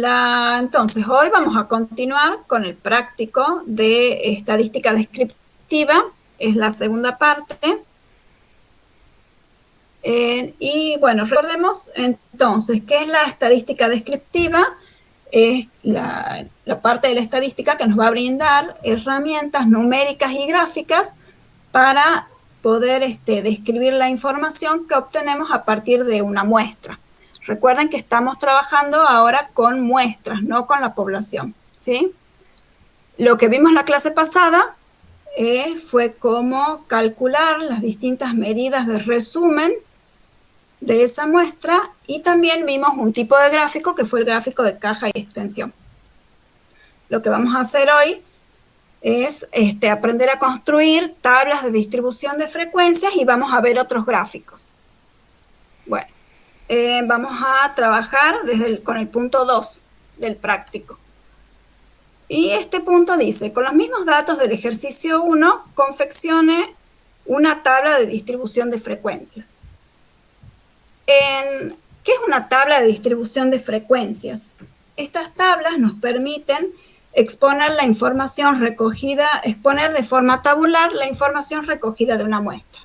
Entonces, hoy vamos a continuar con el práctico de estadística descriptiva, es la segunda parte. Y bueno, recordemos entonces, ¿qué es la estadística descriptiva? Es la parte de la estadística que nos va a brindar herramientas numéricas y gráficas para poder describir la información que obtenemos a partir de una muestra. Recuerden que estamos trabajando ahora con muestras, no con la población, ¿sí? Lo que vimos en la clase pasada fue cómo calcular las distintas medidas de resumen de esa muestra, y también vimos un tipo de gráfico que fue el gráfico de caja y extensión. Lo que vamos a hacer hoy es aprender a construir tablas de distribución de frecuencias y vamos a ver otros gráficos. Bueno, vamos a trabajar con el punto 2 del práctico. Y este punto dice, con los mismos datos del ejercicio 1, confeccione una tabla de distribución de frecuencias. ¿Qué es una tabla de distribución de frecuencias? Estas tablas nos permiten exponer la información recogida, exponer de forma tabular la información recogida de una muestra.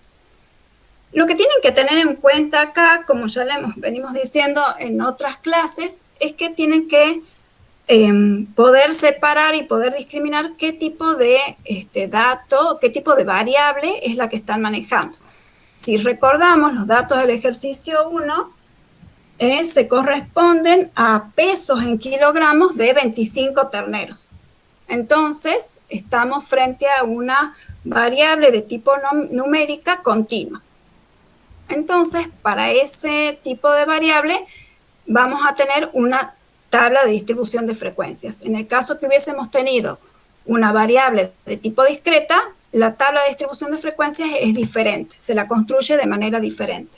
Lo que tienen que tener en cuenta acá, como ya venimos diciendo en otras clases, es que tienen que poder separar y poder discriminar qué tipo de dato, qué tipo de variable es la que están manejando. Si recordamos, los datos del ejercicio 1 se corresponden a pesos en kilogramos de 25 terneros. Entonces, estamos frente a una variable de tipo numérica continua. Entonces, para ese tipo de variable, vamos a tener una tabla de distribución de frecuencias. En el caso que hubiésemos tenido una variable de tipo discreta, la tabla de distribución de frecuencias es diferente, se la construye de manera diferente.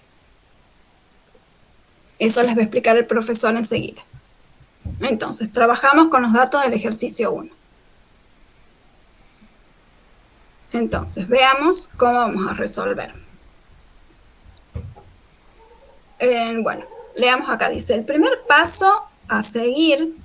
Eso les va a explicar el profesor enseguida. Entonces, trabajamos con los datos del ejercicio 1. Entonces, veamos cómo vamos a resolver. Bueno, leamos acá, dice, el primer paso a seguir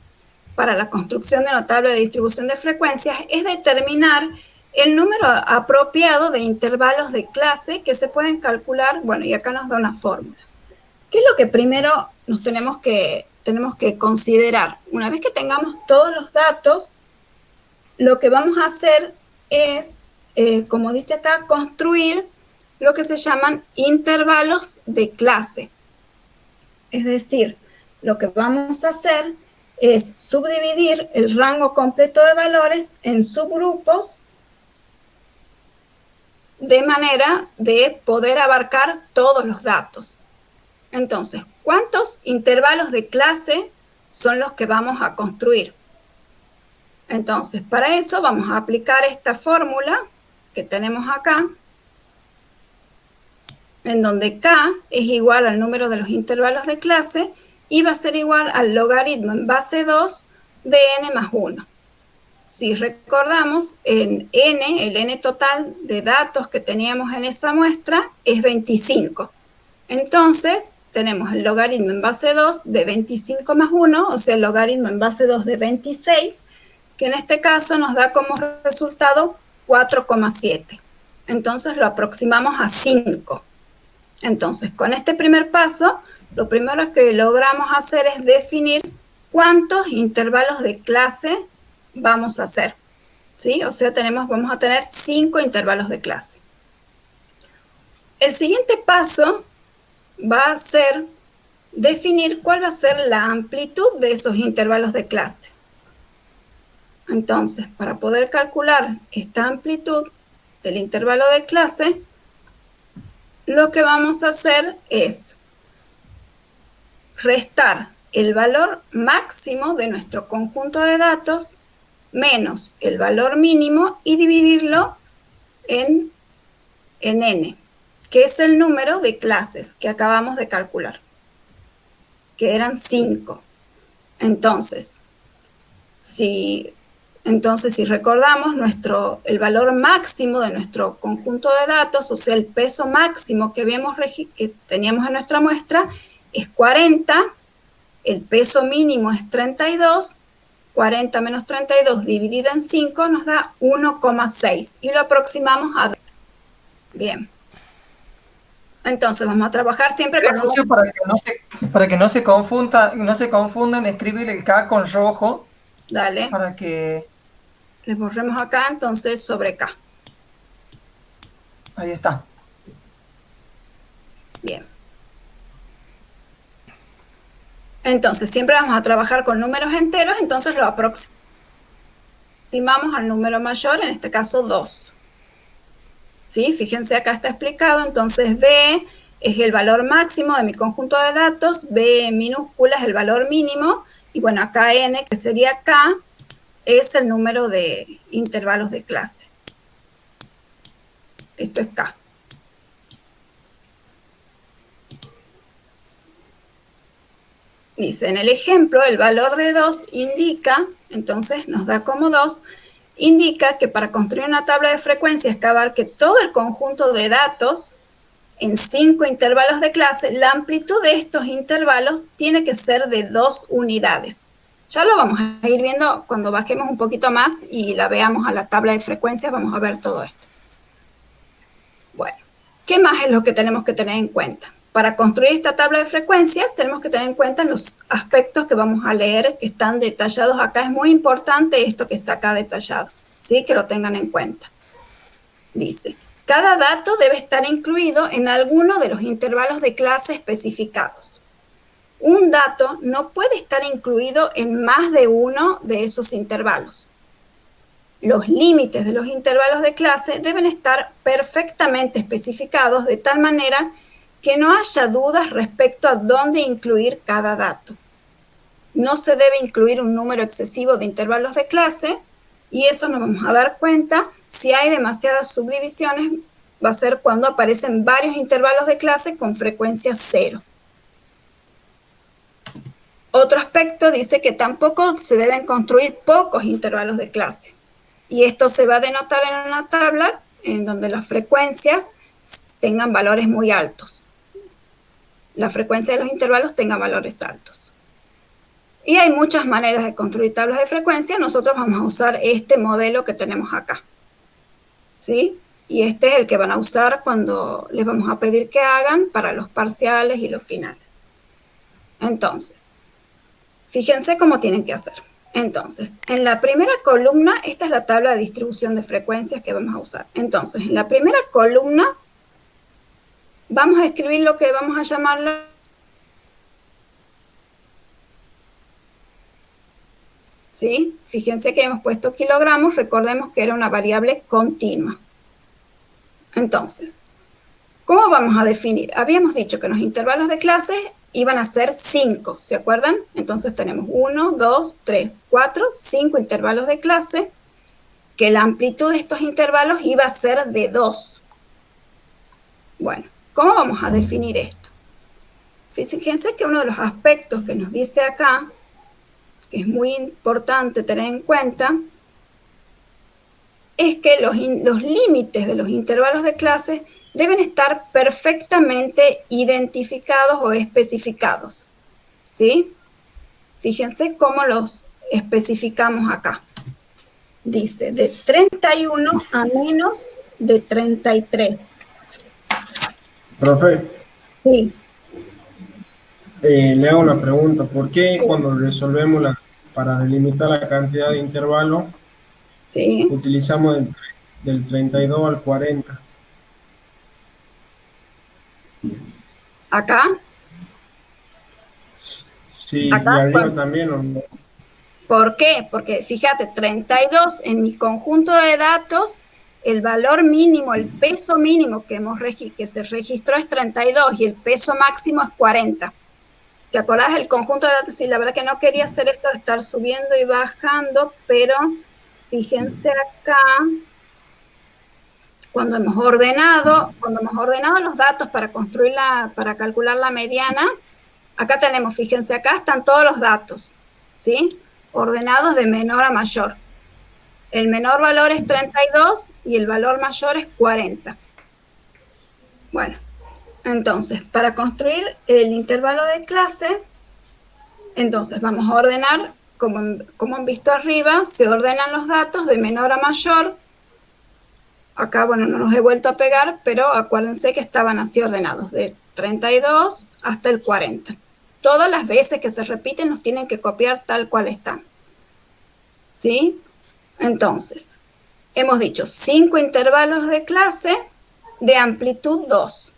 para la construcción de una tabla de distribución de frecuencias es determinar el número apropiado de intervalos de clase que se pueden calcular, bueno, y acá nos da una fórmula. ¿Qué es lo que primero nos tenemos que considerar? Una vez que tengamos todos los datos, lo que vamos a hacer es, como dice acá, construir lo que se llaman intervalos de clase. Es decir, lo que vamos a hacer es subdividir el rango completo de valores en subgrupos de manera de poder abarcar todos los datos. Entonces, ¿cuántos intervalos de clase son los que vamos a construir? Entonces, para eso vamos a aplicar esta fórmula que tenemos acá, en donde K es igual al número de los intervalos de clase y va a ser igual al logaritmo en base 2 de n más 1. Si recordamos, el n total de datos que teníamos en esa muestra es 25. Entonces, tenemos el logaritmo en base 2 de 25 más 1, o sea, el logaritmo en base 2 de 26, que en este caso nos da como resultado 4,7. Entonces, lo aproximamos a 5. Entonces, con este primer paso, lo primero que logramos hacer es definir cuántos intervalos de clase vamos a hacer, ¿sí? O sea, vamos a tener 5 intervalos de clase. El siguiente paso va a ser definir cuál va a ser la amplitud de esos intervalos de clase. Entonces, para poder calcular esta amplitud del intervalo de clase, lo que vamos a hacer es restar el valor máximo de nuestro conjunto de datos menos el valor mínimo y dividirlo en n, que es el número de clases que acabamos de calcular, que eran 5. Entonces, si recordamos el valor máximo de nuestro conjunto de datos, o sea, el peso máximo que teníamos en nuestra muestra, es 40, el peso mínimo es 32, 40 menos 32 dividido en 5 nos da 1,6 y lo aproximamos a 2. Bien. Entonces vamos a trabajar siempre con Lucio, para que no se confunda, no se confundan, escribe el K con rojo. Dale. Para que... Le borremos acá, entonces sobre K. Ahí está. Bien. Entonces siempre vamos a trabajar con números enteros, entonces lo aproximamos al número mayor, en este caso 2. ¿Sí? Fíjense, acá está explicado, entonces B es el valor máximo de mi conjunto de datos, B minúscula es el valor mínimo, y bueno, acá N, que sería K, es el número de intervalos de clase. Esto es K. Dice, en el ejemplo, el valor de 2 indica, entonces nos da como 2, indica que para construir una tabla de frecuencias que abarque todo el conjunto de datos en 5 intervalos de clase, la amplitud de estos intervalos tiene que ser de 2 unidades. Ya lo vamos a ir viendo cuando bajemos un poquito más y la veamos a la tabla de frecuencias, vamos a ver todo esto. Bueno, ¿qué más es lo que tenemos que tener en cuenta? Para construir esta tabla de frecuencias tenemos que tener en cuenta los aspectos que vamos a leer, que están detallados acá. Es muy importante esto que está acá detallado, ¿sí? Que lo tengan en cuenta. Dice, cada dato debe estar incluido en alguno de los intervalos de clase especificados. Un dato no puede estar incluido en más de uno de esos intervalos. Los límites de los intervalos de clase deben estar perfectamente especificados de tal manera que no haya dudas respecto a dónde incluir cada dato. No se debe incluir un número excesivo de intervalos de clase, y eso nos vamos a dar cuenta si hay demasiadas subdivisiones, va a ser cuando aparecen varios intervalos de clase con frecuencia 0. Otro aspecto dice que tampoco se deben construir pocos intervalos de clase. Y esto se va a denotar en una tabla en donde las frecuencias tengan valores muy altos. La frecuencia de los intervalos tenga valores altos. Y hay muchas maneras de construir tablas de frecuencia. Nosotros vamos a usar este modelo que tenemos acá. ¿Sí? Y este es el que van a usar cuando les vamos a pedir que hagan para los parciales y los finales. Entonces, fíjense cómo tienen que hacer. Entonces, en la primera columna, esta es la tabla de distribución de frecuencias que vamos a usar. Entonces, en la primera columna, vamos a escribir lo que vamos a llamarla ¿sí? Fíjense que hemos puesto kilogramos, recordemos que era una variable continua. Entonces, ¿cómo vamos a definir? Habíamos dicho que los intervalos de clase iban a ser 5, ¿se acuerdan? Entonces tenemos 1, 2, 3, 4, 5 intervalos de clase, que la amplitud de estos intervalos iba a ser de 2. Bueno, ¿cómo vamos a definir esto? Fíjense que uno de los aspectos que nos dice acá, que es muy importante tener en cuenta, es que los límites de los intervalos de clase deben estar perfectamente identificados o especificados, ¿sí? Fíjense cómo los especificamos acá. Dice, de 31 a menos de 33. Profe, Sí. le hago una pregunta. ¿Por qué cuando resolvemos para delimitar la cantidad de intervalos, Sí. utilizamos del 32 al 40? Acá. Sí, y Acá. arriba también, ¿o no? ¿Por qué? Porque fíjate, 32 en mi conjunto de datos, el valor mínimo, el peso mínimo que se registró es 32 y el peso máximo es 40. ¿Te acordás del conjunto de datos? Sí, la verdad que no quería hacer esto de estar subiendo y bajando, pero fíjense acá, cuando hemos ordenado los datos para para calcular la mediana, acá tenemos, fíjense, acá están todos los datos, ¿sí? Ordenados de menor a mayor. El menor valor es 32 y el valor mayor es 40. Bueno, entonces, para construir el intervalo de clase, Entonces vamos a ordenar, como han visto arriba, se ordenan los datos de menor a mayor. Acá, bueno, no los he vuelto a pegar, pero acuérdense que estaban así ordenados, de 32 hasta el 40. Todas las veces que se repiten nos tienen que copiar tal cual están. ¿Sí? Entonces, hemos dicho 5 intervalos de clase de amplitud 2.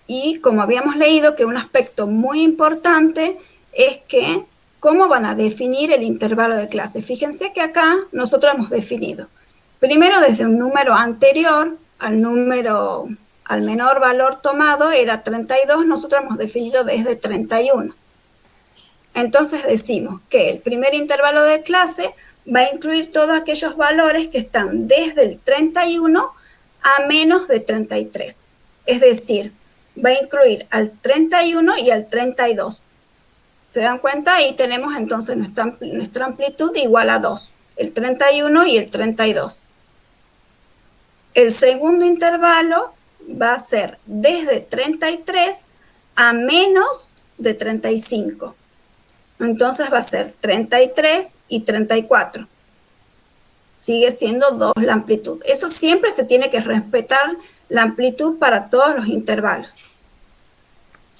Y como habíamos leído, que un aspecto muy importante es que cómo van a definir el intervalo de clase. Fíjense que acá nosotros hemos definido primero desde un número anterior al menor valor tomado, era 32, nosotros hemos definido desde 31. Entonces decimos que el primer intervalo de clase va a incluir todos aquellos valores que están desde el 31 a menos de 33. Es decir, va a incluir al 31 y al 32. ¿Se dan cuenta? Ahí tenemos entonces nuestra amplitud igual a 2, el 31 y el 32. El segundo intervalo va a ser desde 33 a menos de 35. Entonces va a ser 33 y 34. Sigue siendo 2 la amplitud. Eso siempre se tiene que respetar la amplitud para todos los intervalos.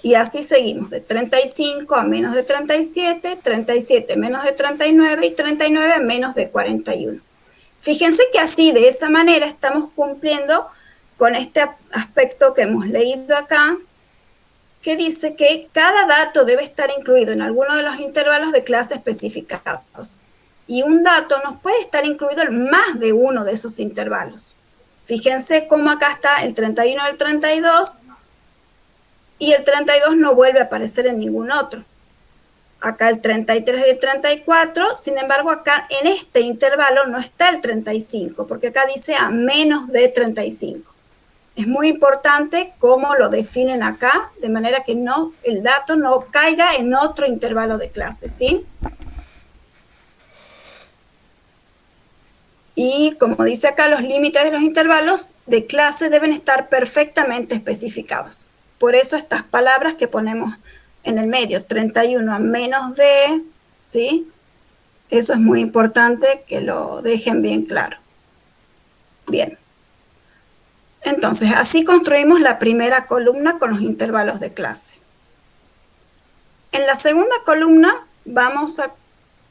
Y así seguimos, de 35 a menos de 37, 37 menos de 39 y 39 menos de 41. Fíjense que así, de esa manera, estamos cumpliendo con este aspecto que hemos leído acá, que dice que cada dato debe estar incluido en alguno de los intervalos de clase especificados. Y un dato nos puede estar incluido en más de uno de esos intervalos. Fíjense cómo acá está el 31 y el 32, y el 32 no vuelve a aparecer en ningún otro. Acá el 33 y el 34, sin embargo acá en este intervalo no está el 35, porque acá dice a menos de 35. Es muy importante cómo lo definen acá, de manera que el dato no caiga en otro intervalo de clase, ¿sí? Y como dice acá, los límites de los intervalos de clase deben estar perfectamente especificados. Por eso estas palabras que ponemos en el medio, 31 a menos de, ¿sí? Eso es muy importante que lo dejen bien claro. Bien. Entonces, así construimos la primera columna con los intervalos de clase. En la segunda columna vamos a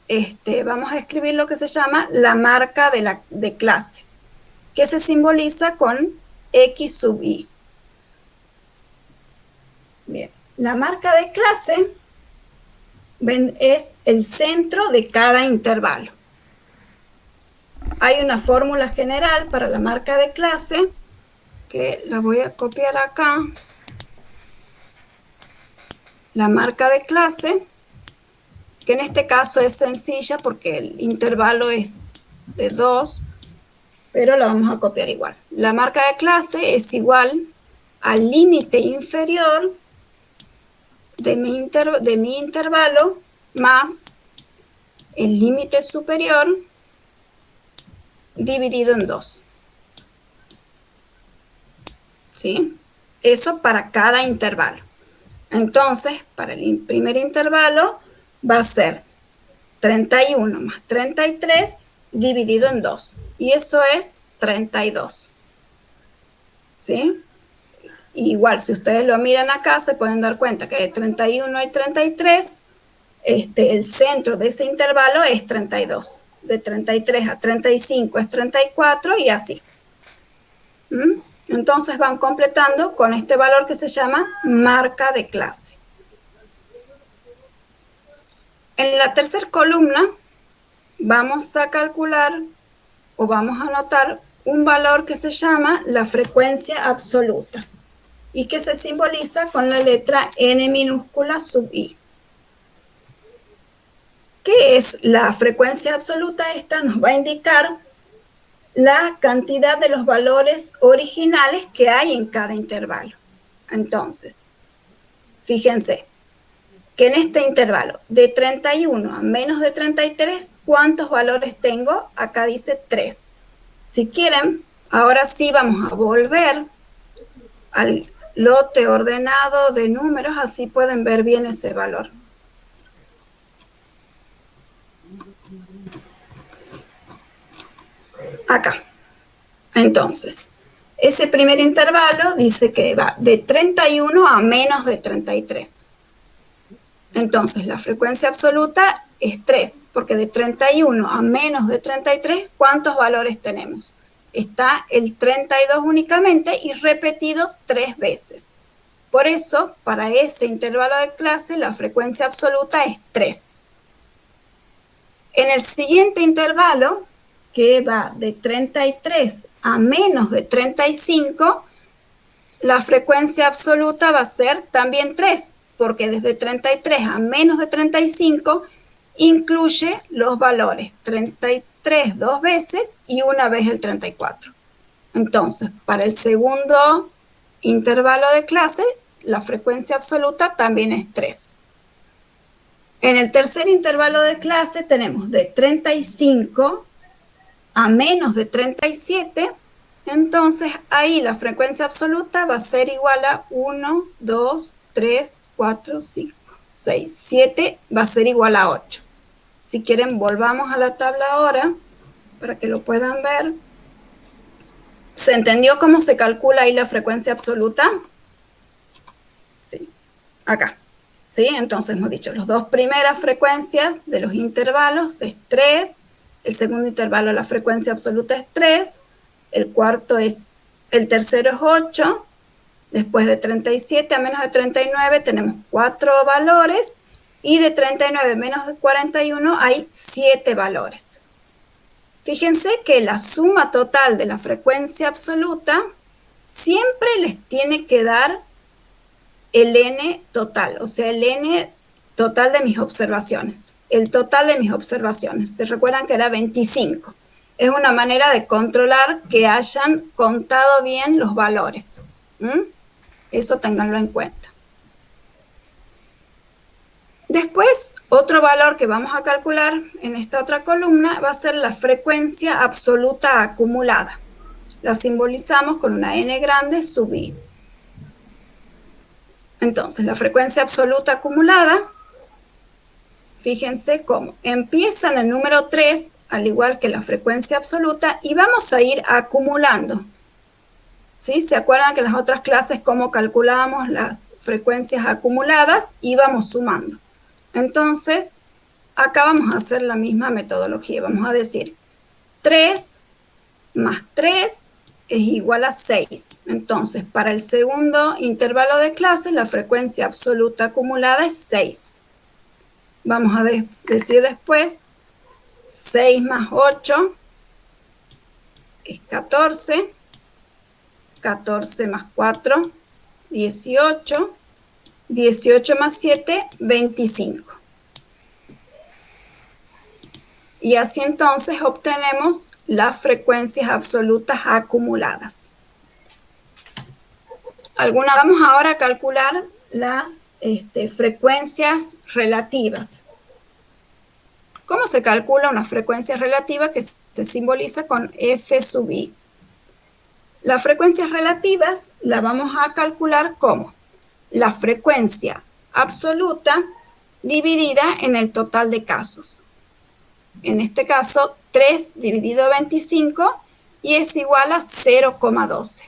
escribir lo que se llama la marca de clase, que se simboliza con X sub I. Bien. La marca de clase es el centro de cada intervalo. Hay una fórmula general para la marca de clase que la voy a copiar acá. La marca de clase, que en este caso es sencilla porque el intervalo es de 2, pero la vamos a copiar igual. La marca de clase es igual al límite inferior de mi intervalo más el límite superior dividido en 2. ¿Sí? Eso para cada intervalo. Entonces, para el primer intervalo va a ser 31 más 33 dividido en 2. Y eso es 32. ¿Sí? Igual, si ustedes lo miran acá, se pueden dar cuenta que de 31 y 33, el centro de ese intervalo es 32. De 33 a 35 es 34 y así. Entonces van completando con este valor que se llama marca de clase. En la tercera columna vamos a calcular o vamos a anotar un valor que se llama la frecuencia absoluta y que se simboliza con la letra N minúscula sub I. ¿Qué es la frecuencia absoluta? Esta nos va a indicar la cantidad de los valores originales que hay en cada intervalo. Entonces, fíjense que en este intervalo de 31 a menos de 33, ¿cuántos valores tengo? Acá dice 3. Si quieren, ahora sí vamos a volver al lote ordenado de números, así pueden ver bien ese valor. Acá. Entonces, ese primer intervalo dice que va de 31 a menos de 33. Entonces, la frecuencia absoluta es 3, porque de 31 a menos de 33, ¿cuántos valores tenemos? Está el 32 únicamente y repetido 3 veces. Por eso, para ese intervalo de clase, la frecuencia absoluta es 3. En el siguiente intervalo, que va de 33 a menos de 35, la frecuencia absoluta va a ser también 3, porque desde 33 a menos de 35 incluye los valores 33 2 veces y una vez el 34. Entonces, para el segundo intervalo de clase, la frecuencia absoluta también es 3. En el tercer intervalo de clase tenemos de 35 a menos de 37, entonces ahí la frecuencia absoluta va a ser igual a 1, 2, 3, 4, 5, 6, 7, va a ser igual a 8. Si quieren, volvamos a la tabla ahora para que lo puedan ver. ¿Se entendió cómo se calcula ahí la frecuencia absoluta? Sí, acá. ¿Sí? Entonces hemos dicho, las dos primeras frecuencias de los intervalos es 3, el segundo intervalo la frecuencia absoluta es 3, el tercero es 8, después de 37 a menos de 39 tenemos 4 valores, y de 39 a menos de 41 hay 7 valores. Fíjense que la suma total de la frecuencia absoluta siempre les tiene que dar el n total, o sea, el n total de mis observaciones. El total de mis observaciones. ¿Se recuerdan que era 25? Es una manera de controlar que hayan contado bien los valores. Eso ténganlo en cuenta. Después, otro valor que vamos a calcular en esta otra columna va a ser la frecuencia absoluta acumulada. La simbolizamos con una n grande sub i. Entonces, la frecuencia absoluta acumulada, fíjense cómo empieza en el número 3, al igual que la frecuencia absoluta, y vamos a ir acumulando. ¿Sí? ¿Se acuerdan que en las otras clases cómo calculábamos las frecuencias acumuladas? Íbamos sumando. Entonces, acá vamos a hacer la misma metodología. Vamos a decir 3 más 3 es igual a 6. Entonces, para el segundo intervalo de clase, la frecuencia absoluta acumulada es 6. Vamos a decir después, 6 más 8 es 14. 14 más 4, 18. 18 más 7, 25. Y así entonces obtenemos las frecuencias absolutas acumuladas. Vamos ahora a calcular las frecuencias relativas. ¿Cómo se calcula una frecuencia relativa que se simboliza con f sub i? Las frecuencias relativas las vamos a calcular como la frecuencia absoluta dividida en el total de casos. En este caso, 3 dividido 25 y es igual a 0,12.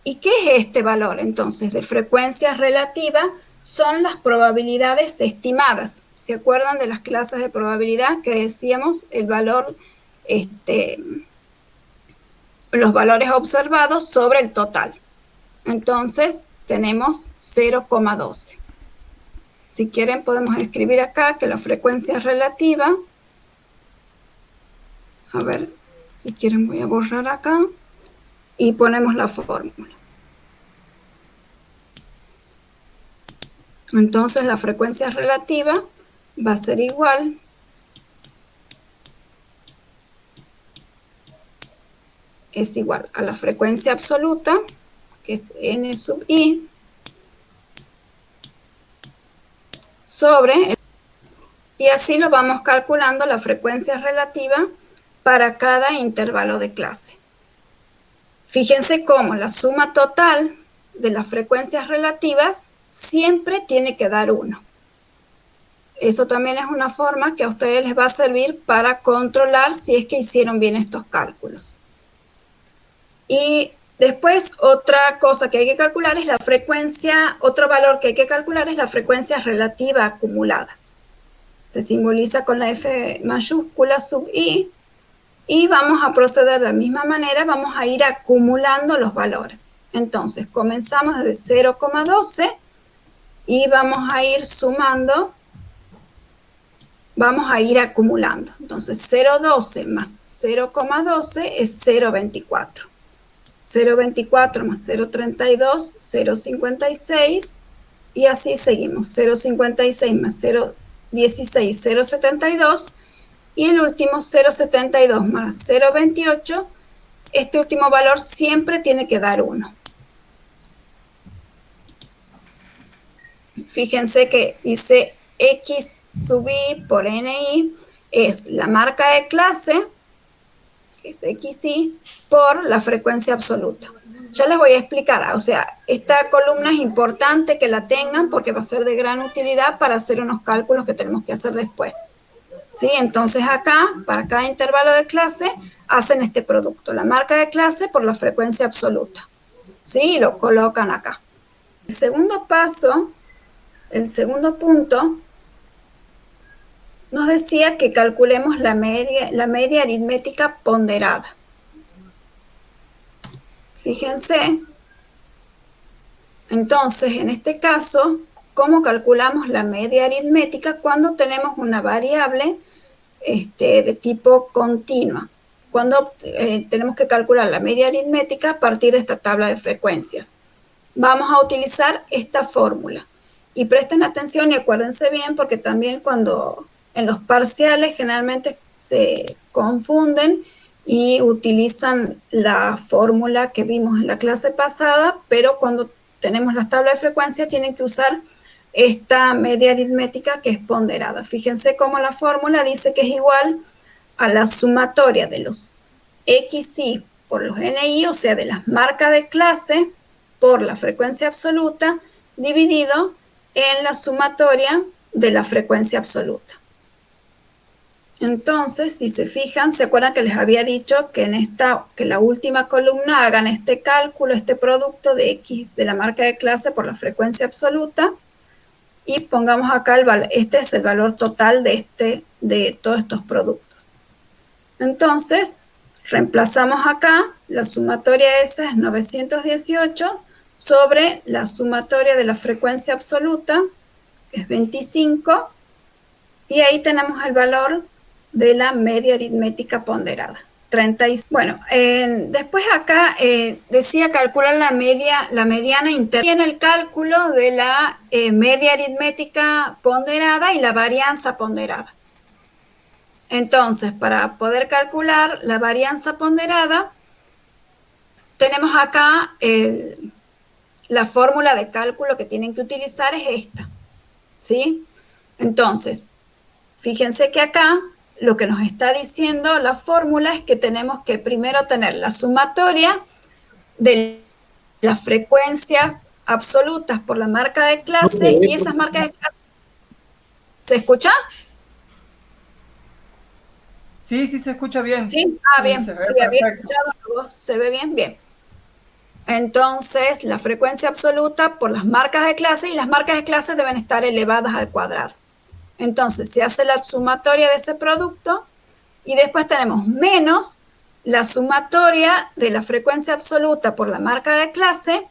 ¿Y qué es este valor entonces de frecuencia relativa? Son las probabilidades estimadas. ¿Se acuerdan de las clases de probabilidad que decíamos el valor, los valores observados sobre el total? Entonces, tenemos 0,12. Si quieren, podemos escribir acá que la frecuencia relativa, a ver, si quieren voy a borrar acá, y ponemos la fórmula. Entonces, la frecuencia relativa va a ser igual a la frecuencia absoluta, que es n sub i, sobre, y así lo vamos calculando la frecuencia relativa para cada intervalo de clase. Fíjense cómo la suma total de las frecuencias relativas siempre tiene que dar 1. Eso también es una forma que a ustedes les va a servir para controlar si es que hicieron bien estos cálculos. Y después otra cosa que hay que calcular es la frecuencia, otro valor que hay que calcular es la frecuencia relativa acumulada. Se simboliza con la F mayúscula sub I, y vamos a proceder de la misma manera, vamos a ir acumulando los valores. Entonces, comenzamos desde 0,12 y vamos a ir sumando, vamos a ir acumulando. Entonces, 0,12 más 0,12 es 0,24. 0,24 más 0,32, 0,56, y así seguimos. 0,56 más 0,16, 0,72, y el último 0,72 más 0,28, este último valor siempre tiene que dar 1. Fíjense que dice X sub I por NI es la marca de clase, que es XI, por la frecuencia absoluta. Ya les voy a explicar, o sea, esta columna es importante que la tengan porque va a ser de gran utilidad para hacer unos cálculos que tenemos que hacer después. ¿Sí? Entonces acá, para cada intervalo de clase, hacen este producto, la marca de clase por la frecuencia absoluta. ¿Sí? Y lo colocan acá. El segundo paso, el segundo punto, nos decía que calculemos la media aritmética ponderada. Fíjense, entonces, en este caso, ¿cómo calculamos la media aritmética cuando tenemos una variable de tipo continua? Cuando tenemos que calcular la media aritmética a partir de esta tabla de frecuencias. Vamos a utilizar esta fórmula. Y presten atención y acuérdense bien, porque también cuando en los parciales generalmente se confunden y utilizan la fórmula que vimos en la clase pasada, pero cuando tenemos las tablas de frecuencia tienen que usar esta media aritmética que es ponderada. Fíjense cómo la fórmula dice que es igual a la sumatoria de los XI por los NI, o sea, de las marcas de clase por la frecuencia absoluta, dividido en la sumatoria de la frecuencia absoluta. Entonces, si se fijan, ¿se acuerdan que les había dicho que que la última columna hagan este cálculo, este producto de X de la marca de clase por la frecuencia absoluta? Y pongamos acá, este es el valor total de todos estos productos. Entonces, reemplazamos acá, la sumatoria esa es 918 sobre la sumatoria de la frecuencia absoluta, que es 25, y ahí tenemos el valor de la media aritmética ponderada. 30. Bueno, después acá decía calcular la mediana interna. Tiene el cálculo de la media aritmética ponderada y la varianza ponderada. Entonces, para poder calcular la varianza ponderada, tenemos acá la fórmula de cálculo que tienen que utilizar es esta, ¿sí? Entonces, fíjense que acá lo que nos está diciendo la fórmula es que tenemos que primero tener la sumatoria de las frecuencias absolutas por la marca de clase, y esas marcas de clase... ¿Se escucha? Sí, sí se escucha bien. Sí, bien, Se ve sí, había perfecto. escuchado la voz, ¿se ve bien? Bien. Entonces, la frecuencia absoluta por las marcas de clase, y las marcas de clase deben estar elevadas al cuadrado. Entonces, se hace la sumatoria de ese producto y después tenemos menos la sumatoria de la frecuencia absoluta por la marca de clase,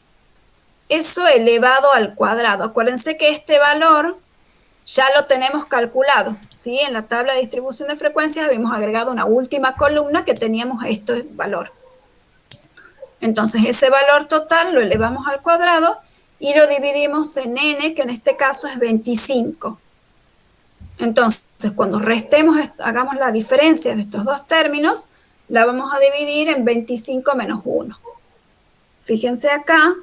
eso elevado al cuadrado. Acuérdense que este valor ya lo tenemos calculado, ¿sí? En la tabla de distribución de frecuencias habíamos agregado una última columna que teníamos este valor. Entonces, ese valor total lo elevamos al cuadrado y lo dividimos en n, que en este caso es 25. Entonces, cuando restemos, hagamos la diferencia de estos dos términos, la vamos a dividir en 25 menos 1. Fíjense acá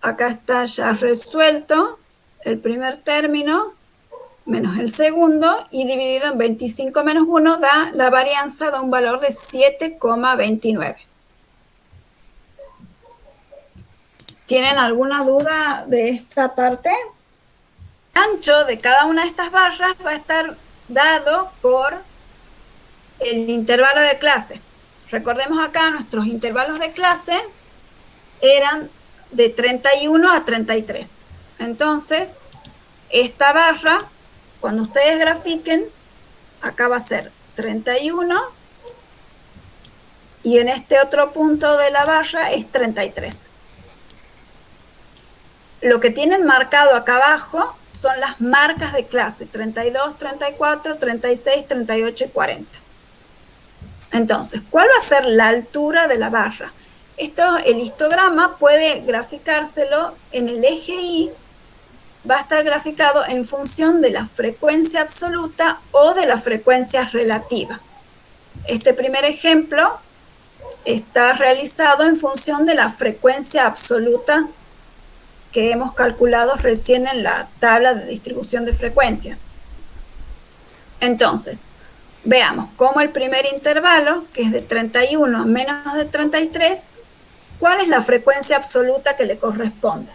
está ya resuelto el primer término menos el segundo, y dividido en 25 menos 1 da la varianza de un valor de 7,29. ¿Tienen alguna duda de esta parte? ancho de cada una de estas barras va a estar dado por el intervalo de clase. Recordemos acá, nuestros intervalos de clase eran de 31 a 33. Entonces, esta barra, cuando ustedes grafiquen, acá va a ser 31 y en este otro punto de la barra es 33. Lo que tienen marcado acá abajo son las marcas de clase, 32, 34, 36, 38 y 40. Entonces, ¿cuál va a ser la altura de la barra? El histograma puede graficárselo en el eje Y, va a estar graficado en función de la frecuencia absoluta o de la frecuencia relativa. Este primer ejemplo está realizado en función de la frecuencia absoluta que hemos calculado recién en la tabla de distribución de frecuencias. Entonces, veamos cómo el primer intervalo, que es de 31 a menos de 33, ¿cuál es la frecuencia absoluta que le corresponde?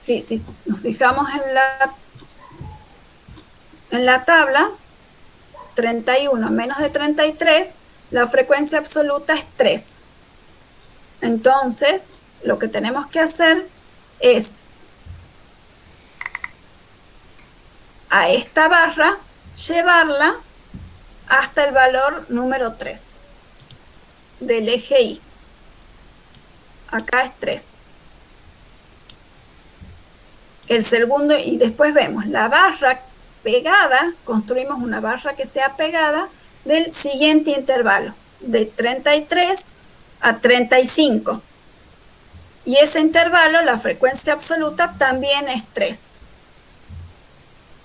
Si nos fijamos en la tabla, 31 menos de 33, la frecuencia absoluta es 3. Entonces, lo que tenemos que hacer es a esta barra llevarla hasta el valor número 3 del eje Y. Acá es 3. El segundo, y después vemos la barra pegada, construimos una barra que sea pegada del siguiente intervalo, de 33 a 35. Y ese intervalo, la frecuencia absoluta también es 3.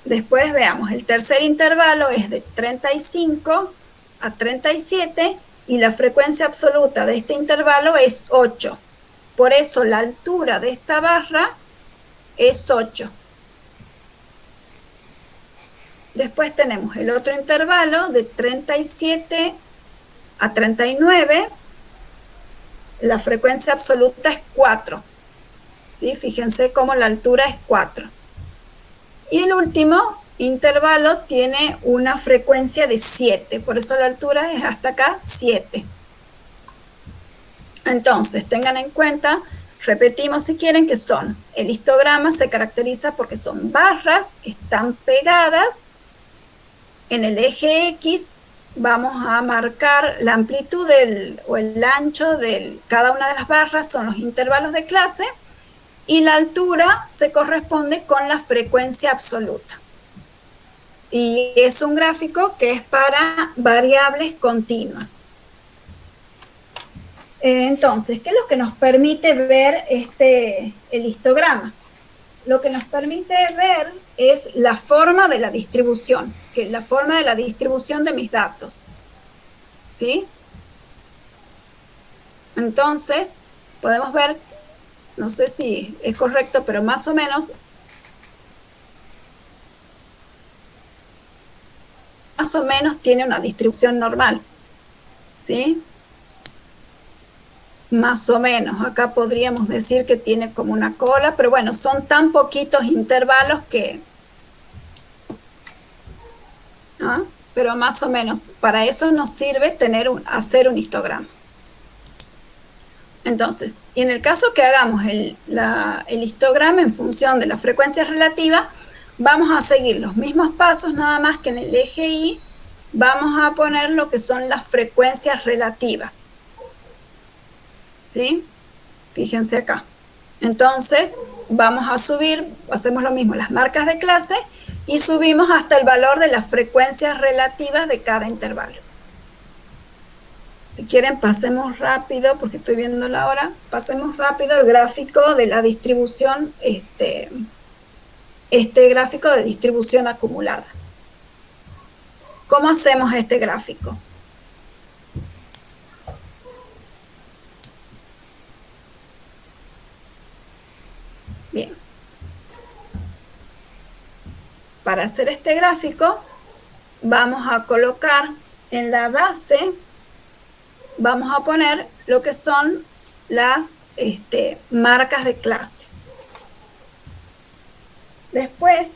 Después veamos, el tercer intervalo es de 35 a 37 y la frecuencia absoluta de este intervalo es 8. Por eso la altura de esta barra es 8. Después tenemos el otro intervalo de 37 a 39. La frecuencia absoluta es 4. ¿Sí? Fíjense cómo la altura es 4. Y el último intervalo tiene una frecuencia de 7. Por eso la altura es hasta acá 7. Entonces, tengan en cuenta, repetimos si quieren, que el histograma se caracteriza porque son barras que están pegadas. En el eje X vamos a marcar la amplitud o el ancho de cada una de las barras, son los intervalos de clase, y la altura se corresponde con la frecuencia absoluta. Y es un gráfico que es para variables continuas. Entonces, ¿qué es lo que nos permite ver el histograma? Lo que nos permite ver es la forma de la distribución, que es la forma de la distribución de mis datos. ¿Sí? Entonces, podemos ver, no sé si es correcto, pero más o menos tiene una distribución normal. ¿Sí? Más o menos, acá podríamos decir que tiene como una cola, pero bueno, son tan poquitos intervalos que... ¿Ah? Pero más o menos, para eso nos sirve hacer un histograma. Entonces, y en el caso que hagamos el histograma en función de la frecuencia relativa, vamos a seguir los mismos pasos, nada más que en el eje Y vamos a poner lo que son las frecuencias relativas. ¿Sí? Fíjense acá. Entonces, vamos a subir, hacemos lo mismo, las marcas de clase, y subimos hasta el valor de las frecuencias relativas de cada intervalo. Si quieren, pasemos rápido, porque estoy viendo la hora, pasemos rápido el gráfico de la distribución, este gráfico de distribución acumulada. ¿Cómo hacemos este gráfico? Bien. Para hacer este gráfico, vamos a colocar en la base, vamos a poner lo que son las marcas de clase. Después,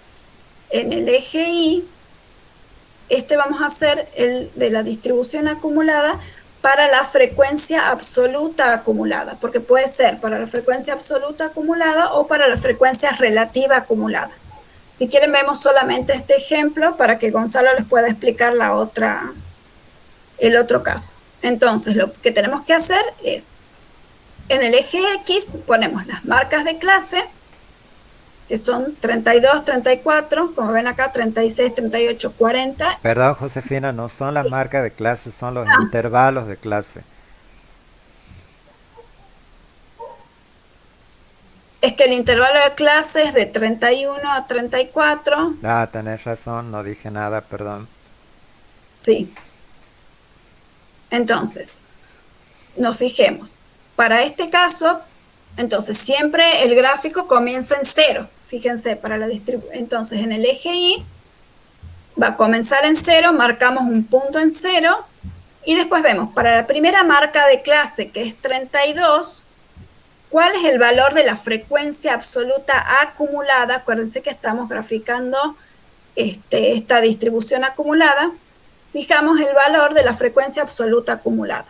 en el eje Y, vamos a hacer el de la distribución acumulada para la frecuencia absoluta acumulada, porque puede ser para la frecuencia absoluta acumulada o para la frecuencia relativa acumulada. Si quieren, vemos solamente este ejemplo para que Gonzalo les pueda explicar el otro caso. Entonces, lo que tenemos que hacer es, en el eje X ponemos las marcas de clase, que son 32, 34, como ven acá, 36, 38, 40. Perdón, Josefina, no son las marcas de clase, son los intervalos de clase. Es que el intervalo de clase es de 31 a 34. Ah, tenés razón, no dije nada, perdón. Sí. Entonces, nos fijemos. Para este caso, entonces siempre el gráfico comienza en 0. Fíjense, para la distribución. Entonces, en el eje Y va a comenzar en 0, marcamos un punto en 0, y después vemos, para la primera marca de clase, que es 32, ¿cuál es el valor de la frecuencia absoluta acumulada? Acuérdense que estamos graficando esta distribución acumulada. Fijamos el valor de la frecuencia absoluta acumulada.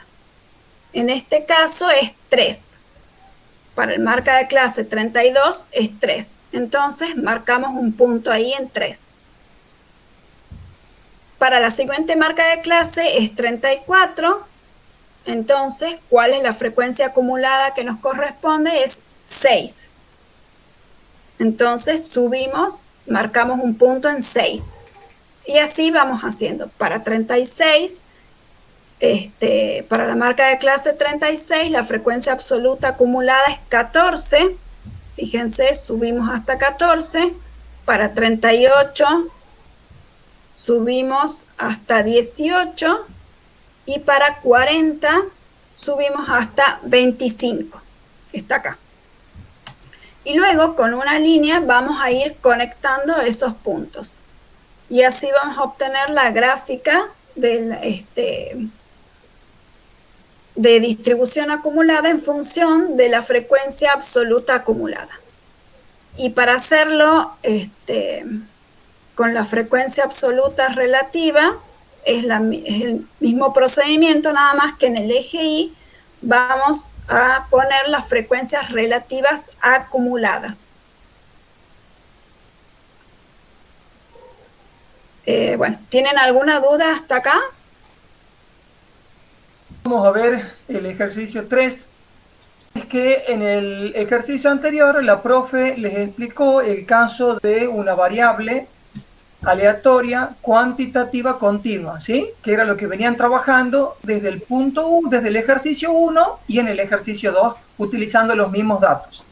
En este caso es 3. Para el marca de clase 32 es 3. Entonces marcamos un punto ahí en 3. Para la siguiente marca de clase es 34. Entonces, ¿cuál es la frecuencia acumulada que nos corresponde? Es 6. Entonces subimos, marcamos un punto en 6. Y así vamos haciendo. Para 36, para la marca de clase 36, la frecuencia absoluta acumulada es 14. Fíjense, subimos hasta 14. Para 38, subimos hasta 18. Y para 40, subimos hasta 25, que está acá. Y luego, con una línea, vamos a ir conectando esos puntos. Y así vamos a obtener la gráfica de distribución acumulada en función de la frecuencia absoluta acumulada. Y para hacerlo con la frecuencia absoluta relativa, es el mismo procedimiento, nada más que en el eje Y vamos a poner las frecuencias relativas acumuladas. Bueno, ¿tienen alguna duda hasta acá? Vamos a ver el ejercicio 3. Es que en el ejercicio anterior la profe les explicó el caso de una variable aleatoria cuantitativa continua, ¿sí? Que era lo que venían trabajando desde el punto 1, desde el ejercicio 1 y en el ejercicio 2, utilizando los mismos datos.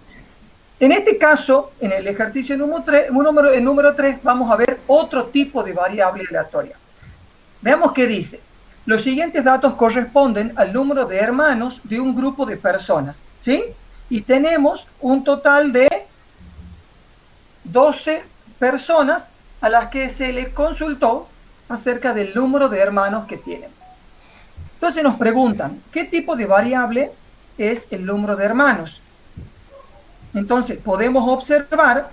En este caso, en el ejercicio número 3, vamos a ver otro tipo de variable aleatoria. Veamos qué dice. Los siguientes datos corresponden al número de hermanos de un grupo de personas, ¿sí? Y tenemos un total de 12 personas a las que se les consultó acerca del número de hermanos que tienen. Entonces nos preguntan, ¿qué tipo de variable es el número de hermanos? Entonces podemos observar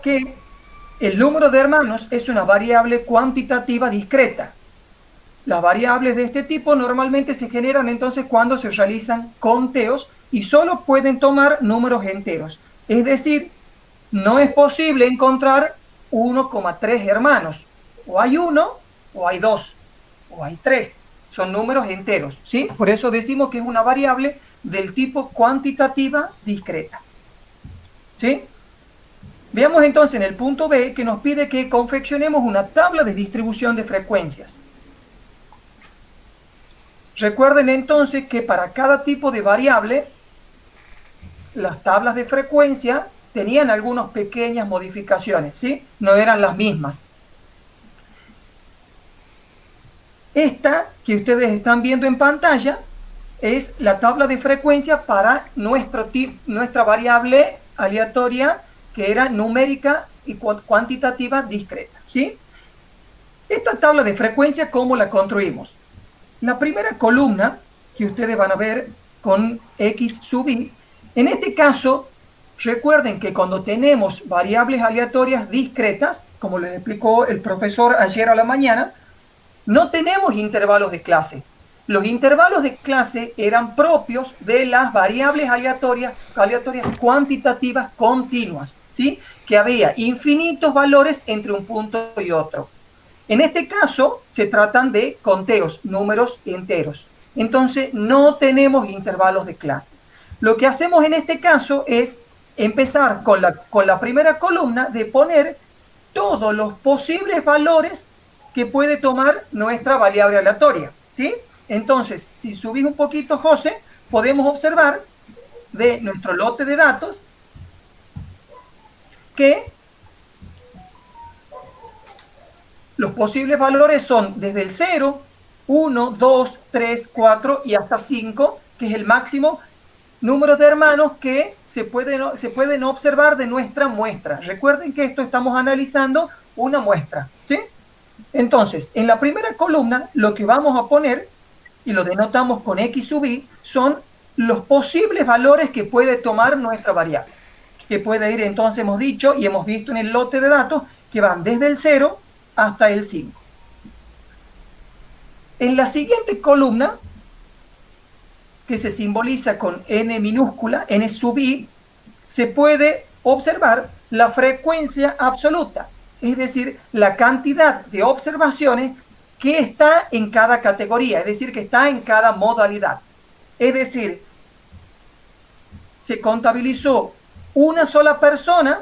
que el número de hermanos es una variable cuantitativa discreta. Las variables de este tipo normalmente se generan entonces cuando se realizan conteos y solo pueden tomar números enteros. Es decir, no es posible encontrar 1,3 hermanos. O hay 1, o hay 2, o hay 3. Son números enteros, ¿sí? Por eso decimos que es una variable del tipo cuantitativa discreta, ¿sí? Veamos entonces en el punto B que nos pide que confeccionemos una tabla de distribución de frecuencias. Recuerden entonces que para cada tipo de variable, las tablas de frecuencia tenían algunas pequeñas modificaciones, ¿sí? No eran las mismas. Esta que ustedes están viendo en pantalla es la tabla de frecuencia para nuestra variable aleatoria que era numérica y cuantitativa discreta, ¿sí? Esta tabla de frecuencia, ¿cómo la construimos? La primera columna que ustedes van a ver con X sub I, en este caso Recuerden que cuando tenemos variables aleatorias discretas, como les explicó el profesor ayer a la mañana, no tenemos intervalos de clase. Los intervalos de clase eran propios de las variables aleatorias cuantitativas continuas, ¿sí? Que había infinitos valores entre un punto y otro. En este caso, se tratan de conteos, números enteros. Entonces, no tenemos intervalos de clase. Lo que hacemos en este caso es empezar con la primera columna de poner todos los posibles valores que puede tomar nuestra variable aleatoria, ¿sí? Entonces, si subís un poquito, José, podemos observar de nuestro lote de datos que los posibles valores son desde el 0, 1, 2, 3, 4 y hasta 5, que es el máximo número de hermanos que se pueden observar de nuestra muestra. Recuerden que esto estamos analizando una muestra, ¿sí? Entonces, en la primera columna, lo que vamos a poner, y lo denotamos con X sub I, son los posibles valores que puede tomar nuestra variable. Que puede ir, entonces hemos dicho y hemos visto en el lote de datos que van desde el 0 hasta el 5. En la siguiente columna, que se simboliza con n minúscula, n sub i, se puede observar la frecuencia absoluta, es decir, la cantidad de observaciones que está en cada categoría, es decir, que está en cada modalidad. Es decir, se contabilizó una sola persona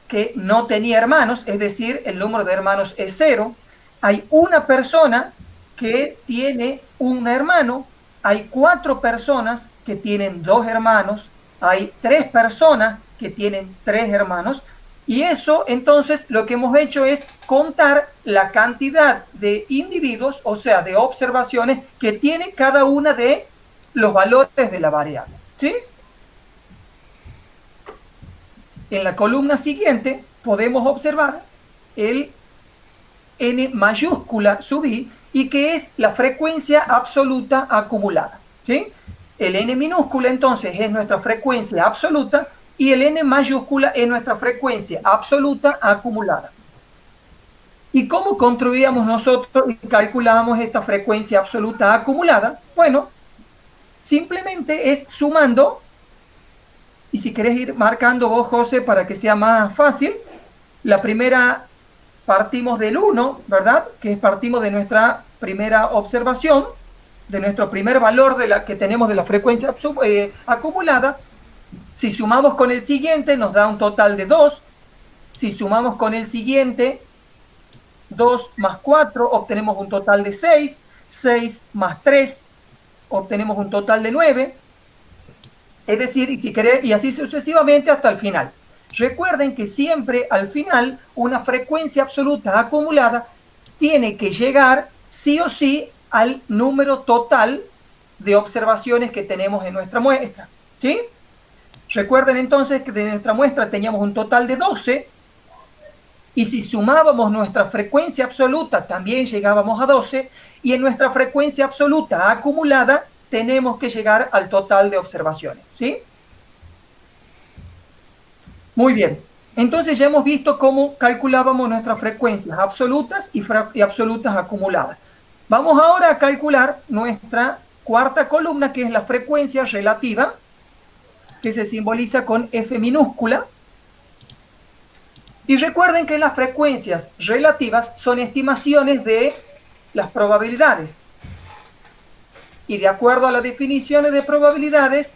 que no tenía hermanos, es decir, el número de hermanos es 0. Hay una persona que tiene un hermano, hay 4 personas que tienen 2 hermanos, hay 3 personas que tienen 3 hermanos, y eso entonces lo que hemos hecho es contar la cantidad de individuos, o sea, de observaciones que tiene cada una de los valores de la variable, ¿sí? En la columna siguiente podemos observar el n mayúscula sub i, y que es la frecuencia absoluta acumulada, ¿sí? El n minúscula entonces es nuestra frecuencia absoluta y el n mayúscula es nuestra frecuencia absoluta acumulada. ¿Y cómo construíamos nosotros y calculábamos esta frecuencia absoluta acumulada? Bueno, simplemente es sumando, y si querés ir marcando vos, José, para que sea más fácil, la primera partimos del 1, ¿verdad? Que partimos de nuestra primera observación, de nuestro primer valor de la que tenemos de la frecuencia acumulada. Si sumamos con el siguiente, nos da un total de 2. Si sumamos con el siguiente, 2 más 4, obtenemos un total de 6. 6 más 3, obtenemos un total de 9. Es decir, y si querés, y así sucesivamente hasta el final. Recuerden que siempre al final una frecuencia absoluta acumulada tiene que llegar sí o sí al número total de observaciones que tenemos en nuestra muestra, ¿sí? Recuerden entonces que de nuestra muestra teníamos un total de 12, y si sumábamos nuestra frecuencia absoluta también llegábamos a 12, y en nuestra frecuencia absoluta acumulada tenemos que llegar al total de observaciones, ¿sí? Muy bien, entonces ya hemos visto cómo calculábamos nuestras frecuencias absolutas y absolutas acumuladas. Vamos ahora a calcular nuestra cuarta columna, que es la frecuencia relativa, que se simboliza con F minúscula. Y recuerden que las frecuencias relativas son estimaciones de las probabilidades. Y de acuerdo a las definiciones de probabilidades,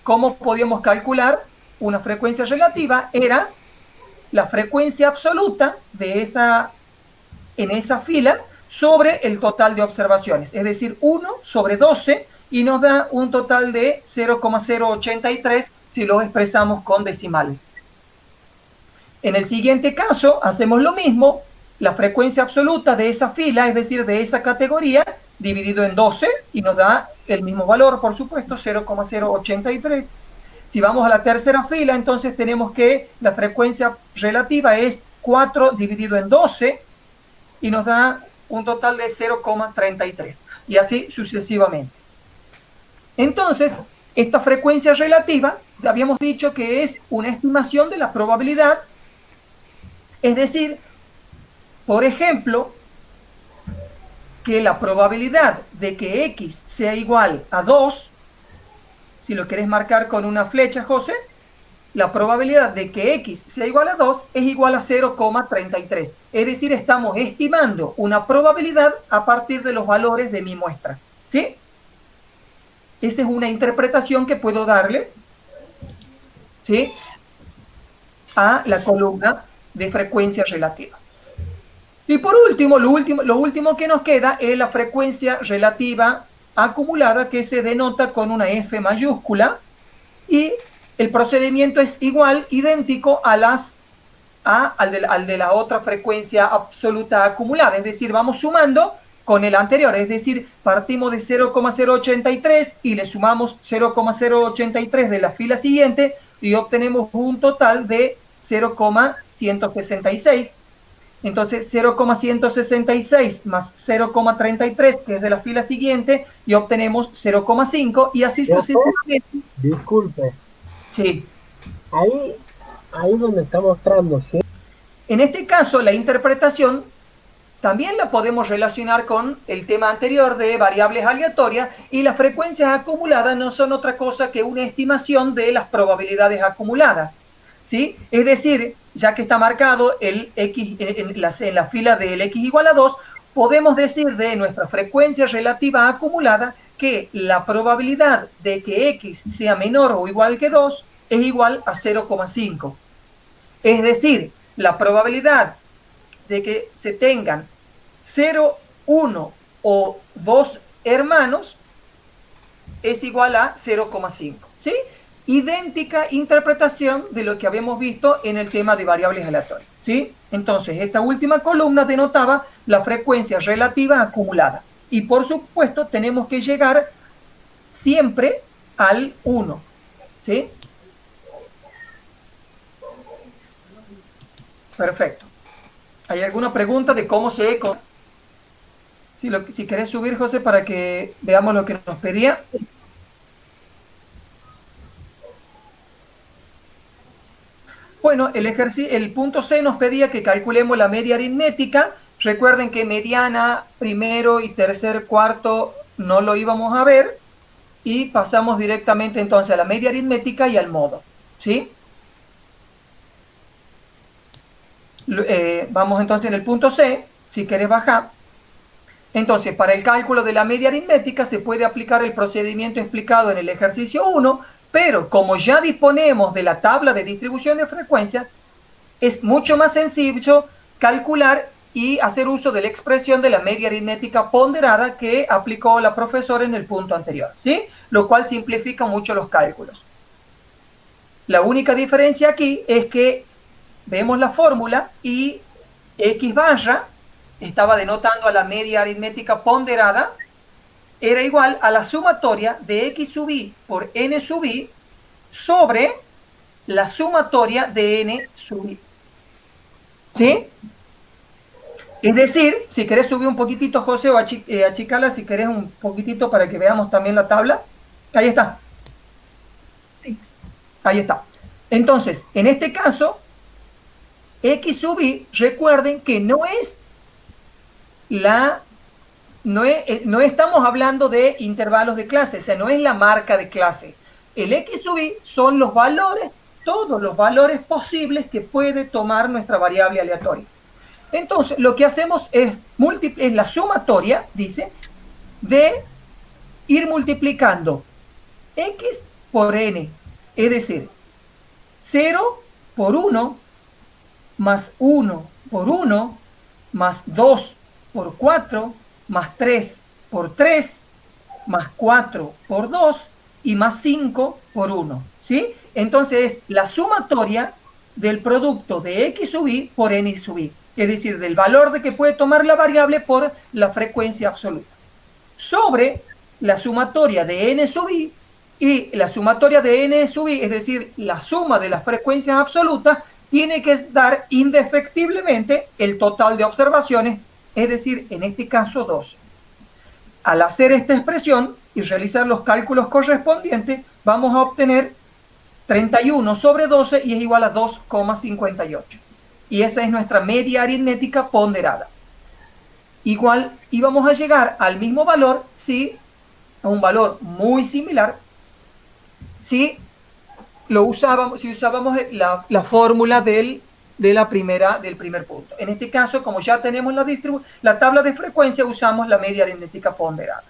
¿cómo podíamos calcular una frecuencia relativa? Era la frecuencia absoluta de en esa fila sobre el total de observaciones, es decir, 1 sobre 12, y nos da un total de 0,083 si lo expresamos con decimales. En el siguiente caso hacemos lo mismo, la frecuencia absoluta de esa fila, es decir, de esa categoría, dividido en 12, y nos da el mismo valor, por supuesto, 0,083. Si vamos a la tercera fila, entonces tenemos que la frecuencia relativa es 4 dividido en 12, y nos da un total de 0,33, y así sucesivamente. Entonces, esta frecuencia relativa habíamos dicho que es una estimación de la probabilidad, es decir, por ejemplo, que la probabilidad de que X sea igual a 2, si lo querés marcar con una flecha, José, la probabilidad de que X sea igual a 2 es igual a 0,33. Es decir, estamos estimando una probabilidad a partir de los valores de mi muestra. ¿Sí? Esa es una interpretación que puedo darle, ¿sí?, a la columna de frecuencia relativa. Y por último, lo último que nos queda es la frecuencia relativa acumulada, que se denota con una F mayúscula, y el procedimiento es igual, idéntico al de la otra frecuencia absoluta acumulada, es decir, vamos sumando con el anterior, es decir, partimos de 0,083 y le sumamos 0,083 de la fila siguiente y obtenemos un total de 0,166. Entonces 0,166 más 0,33, que es de la fila siguiente, y obtenemos 0,5 y así sucesivamente. Disculpe. Sí. Ahí donde está mostrando, ¿sí? En este caso, la interpretación también la podemos relacionar con el tema anterior de variables aleatorias, y las frecuencias acumuladas no son otra cosa que una estimación de las probabilidades acumuladas, ¿sí? Es decir, ya que está marcado el X en la fila del X igual a 2, podemos decir de nuestra frecuencia relativa acumulada que la probabilidad de que X sea menor o igual que 2 es igual a 0,5. Es decir, la probabilidad de que se tengan 0, 1 o 2 hermanos es igual a 0,5, ¿sí? Idéntica interpretación de lo que habíamos visto en el tema de variables aleatorias, ¿sí? Entonces, esta última columna denotaba la frecuencia relativa acumulada. Y por supuesto, tenemos que llegar siempre al 1, ¿sí? Perfecto. ¿Hay alguna pregunta de cómo se eco? Si querés subir, José, para que veamos lo que nos pedía. Bueno, el punto C nos pedía que calculemos la media aritmética. Recuerden que mediana, primero y tercer cuarto no lo íbamos a ver. Y pasamos directamente entonces a la media aritmética y al modo, ¿sí? Vamos entonces en el punto C, si querés bajar. Entonces, para el cálculo de la media aritmética se puede aplicar el procedimiento explicado en el ejercicio 1, pero como ya disponemos de la tabla de distribución de frecuencia, es mucho más sencillo calcular y hacer uso de la expresión de la media aritmética ponderada que aplicó la profesora en el punto anterior, ¿sí? Lo cual simplifica mucho los cálculos. La única diferencia aquí es que vemos la fórmula y X barra estaba denotando a la media aritmética ponderada, era igual a la sumatoria de X sub I por N sub I sobre la sumatoria de N sub I. ¿Sí? Es decir, si querés subir un poquitito, José, o achicarla si querés un poquitito para que veamos también la tabla. Ahí está. Ahí está. Entonces, en este caso, X sub I, recuerden que no estamos hablando de intervalos de clase, o sea, no es la marca de clase. El X sub I son los valores, todos los valores posibles que puede tomar nuestra variable aleatoria. Entonces, lo que hacemos es la sumatoria, dice, de ir multiplicando X por N, es decir, 0 por 1, más 1 por 1, más 2 por 4, más 3 por 3, más 4 por 2 y más 5 por 1, ¿sí? Entonces es la sumatoria del producto de X sub I por N sub I, es decir, del valor de que puede tomar la variable por la frecuencia absoluta, sobre la sumatoria de N sub I y la sumatoria de N sub I, es decir, la suma de las frecuencias absolutas, tiene que dar indefectiblemente el total de observaciones, es decir, en este caso 12. Al hacer esta expresión y realizar los cálculos correspondientes, vamos a obtener 31 sobre 12 y es igual a 2,58. Y esa es nuestra media aritmética ponderada. Igual íbamos a llegar al mismo valor si, a un valor muy similar, si usábamos la fórmula del primer punto. En este caso, como ya tenemos la tabla de frecuencia, usamos la media aritmética ponderada.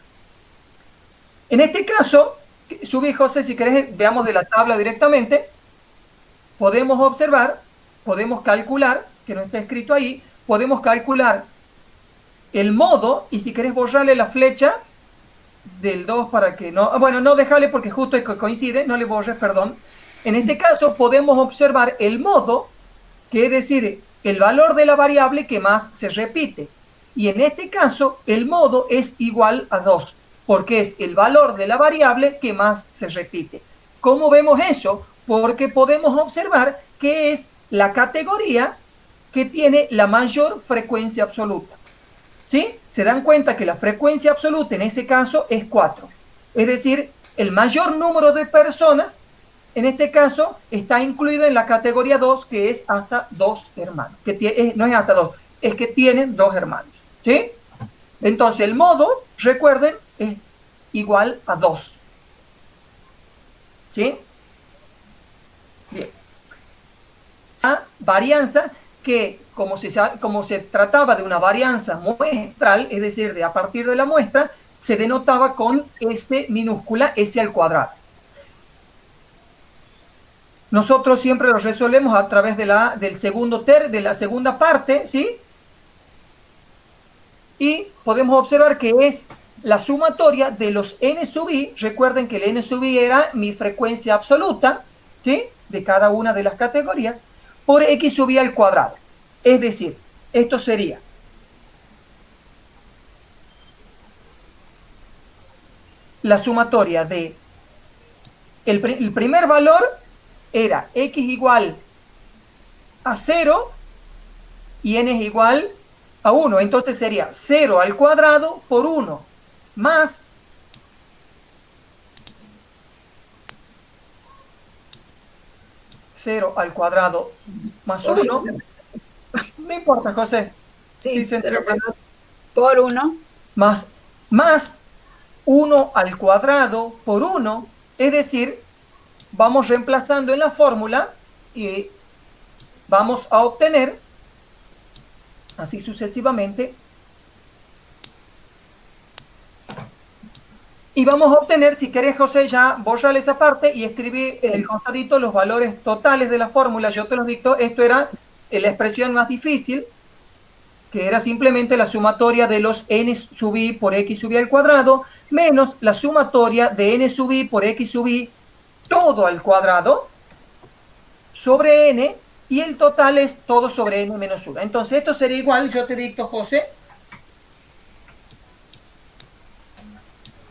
En este caso, subí, José, si querés, veamos de la tabla directamente. Podemos observar, podemos calcular, que no está escrito ahí, podemos calcular el modo, y si querés borrarle la flecha del 2 para que no... Bueno, no dejarle porque justo coincide, no le borres, perdón. En este caso podemos observar el modo, que es decir, el valor de la variable que más se repite. Y en este caso, el modo es igual a 2, porque es el valor de la variable que más se repite. ¿Cómo vemos eso? Porque podemos observar que es la categoría que tiene la mayor frecuencia absoluta. ¿Sí? Se dan cuenta que la frecuencia absoluta en ese caso es 4. Es decir, el mayor número de personas, en este caso, está incluido en la categoría 2, que es hasta 2 hermanos. No es hasta 2, es que tienen 2 hermanos. ¿Sí? Entonces, el modo, recuerden, es igual a 2. ¿Sí? Bien. La varianza que, como se trataba de una varianza muestral, es decir, de a partir de la muestra, se denotaba con S minúscula, S al cuadrado. Nosotros siempre lo resolvemos a través de la segunda parte, ¿sí? Y podemos observar que es la sumatoria de los n sub i. Recuerden que el n sub i era mi frecuencia absoluta, ¿sí? De cada una de las categorías, por x sub i al cuadrado. Es decir, esto sería la sumatoria de el primer valor era x igual a 0 y n es igual a 1. Entonces sería 0 al cuadrado por 1 más 0 al cuadrado más 1. No importa, José. Sí, Sí, 0 por 1. Más 1 al cuadrado por 1. Es decir, vamos reemplazando en la fórmula y vamos a obtener, así sucesivamente, y vamos a obtener, si querés, José, ya borrar esa parte y escribir en el costadito los valores totales de la fórmula. Yo te los dicto. Esto era la expresión más difícil, que era simplemente la sumatoria de los n sub i por x sub i al cuadrado, menos la sumatoria de n sub i por x sub i todo al cuadrado sobre n, y el total es todo sobre n menos 1. Entonces esto sería igual, yo te dicto, José,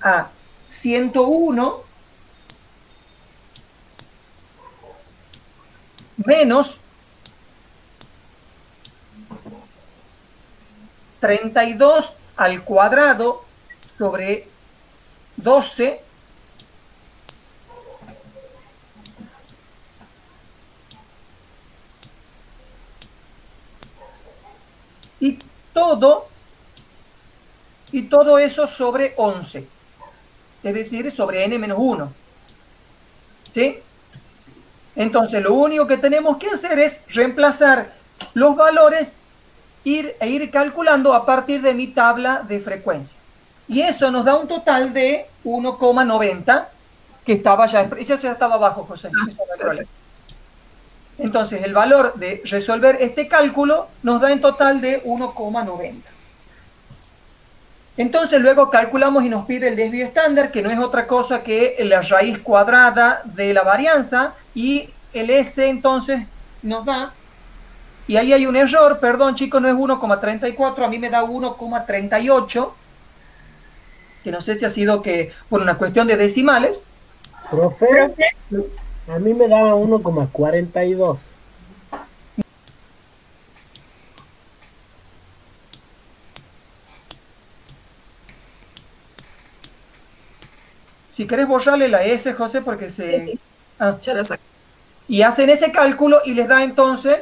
a 101 menos 32 al cuadrado sobre 12 y todo eso sobre 11, es decir, sobre n menos 1. ¿Sí? Entonces lo único que tenemos que hacer es reemplazar los valores e ir calculando a partir de mi tabla de frecuencia. Y eso nos da un total de 1,90, que estaba ya estaba abajo, José. Entonces el valor de resolver este cálculo nos da en total de 1,90. Entonces luego calculamos y nos pide el desvío estándar, que no es otra cosa que la raíz cuadrada de la varianza, y el S entonces nos da, y ahí hay un error, perdón chicos, no es 1,34, a mí me da 1,38, que no sé si ha sido que por una cuestión de decimales. Profe, a mí me daba 1,42. Si querés borrarle la S, José, porque se... Sí. Ah. Ya la saco. Y hacen ese cálculo y les da entonces,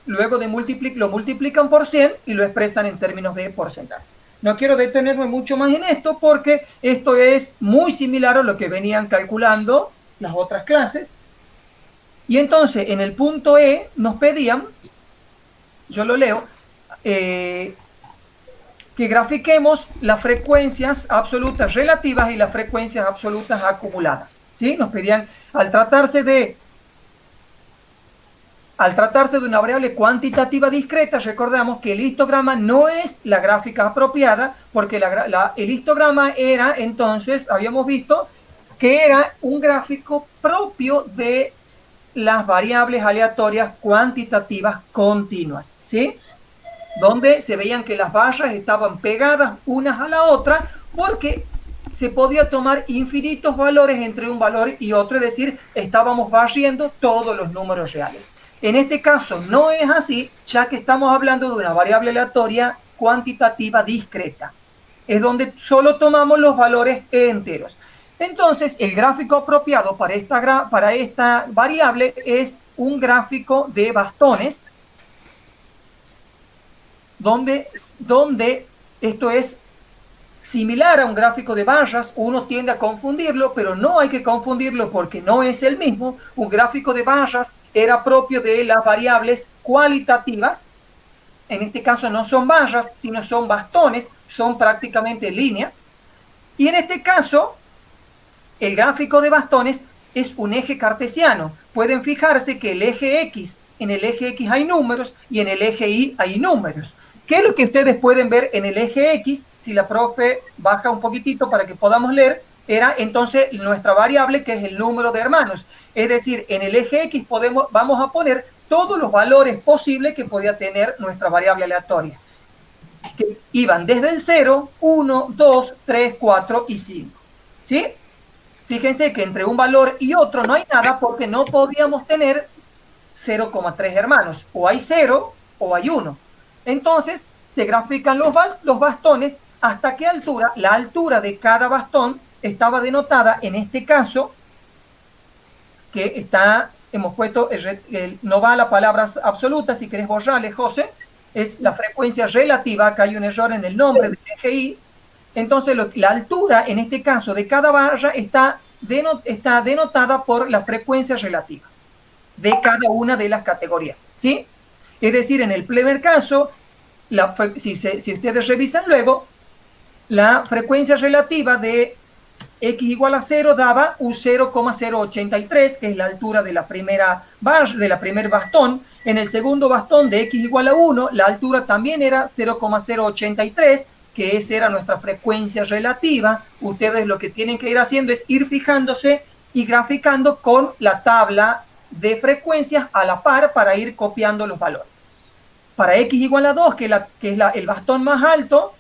luego de lo multiplican por 100 y lo expresan en términos de porcentaje. No quiero detenerme mucho más en esto porque esto es muy similar a lo que venían calculando las otras clases. Y entonces en el punto E nos pedían, yo lo leo, que grafiquemos las frecuencias absolutas relativas y las frecuencias absolutas acumuladas. ¿Sí? Nos pedían, al tratarse de una variable cuantitativa discreta, recordamos que el histograma no es la gráfica apropiada, porque el histograma era, entonces, habíamos visto que era un gráfico propio de las variables aleatorias cuantitativas continuas, ¿sí? Donde se veían que las barras estaban pegadas unas a la otra, porque se podía tomar infinitos valores entre un valor y otro, es decir, estábamos barriendo todos los números reales. En este caso no es así, ya que estamos hablando de una variable aleatoria cuantitativa discreta. Es donde solo tomamos los valores enteros. Entonces, el gráfico apropiado para esta variable es un gráfico de bastones, donde esto es similar a un gráfico de barras. Uno tiende a confundirlo, pero no hay que confundirlo porque no es el mismo. Un gráfico de barras era propio de las variables cualitativas. En este caso no son barras, sino son bastones, son prácticamente líneas. Y en este caso, el gráfico de bastones es un eje cartesiano. Pueden fijarse que el eje X, en el eje X hay números y en el eje Y hay números. ¿Qué es lo que ustedes pueden ver en el eje X? Si la profe baja un poquitito para que podamos leer, era entonces nuestra variable, que es el número de hermanos. Es decir, en el eje X vamos a poner todos los valores posibles que podía tener nuestra variable aleatoria, que iban desde el 0, 1, 2, 3, 4 y 5. ¿Sí? Fíjense que entre un valor y otro no hay nada, porque no podíamos tener 0,3 hermanos. O hay 0 o hay 1. Entonces se grafican los bastones hasta qué altura. La altura de cada bastón estaba denotada, en este caso, que hemos puesto, no va la palabra absoluta, si querés borrarle, José, es la frecuencia relativa. Acá hay un error en el nombre del eje Y. Entonces la altura, en este caso, de cada barra está denotada por la frecuencia relativa de cada una de las categorías, ¿sí? Es decir, en el primer caso, si ustedes revisan luego, la frecuencia relativa de x igual a 0 daba un 0,083, que es la altura de la primera primer bastón. En el segundo bastón de x igual a 1, la altura también era 0,083, que esa era nuestra frecuencia relativa. Ustedes lo que tienen que ir haciendo es ir fijándose y graficando con la tabla de frecuencias a la par para ir copiando los valores. Para x igual a 2, que es el bastón más alto,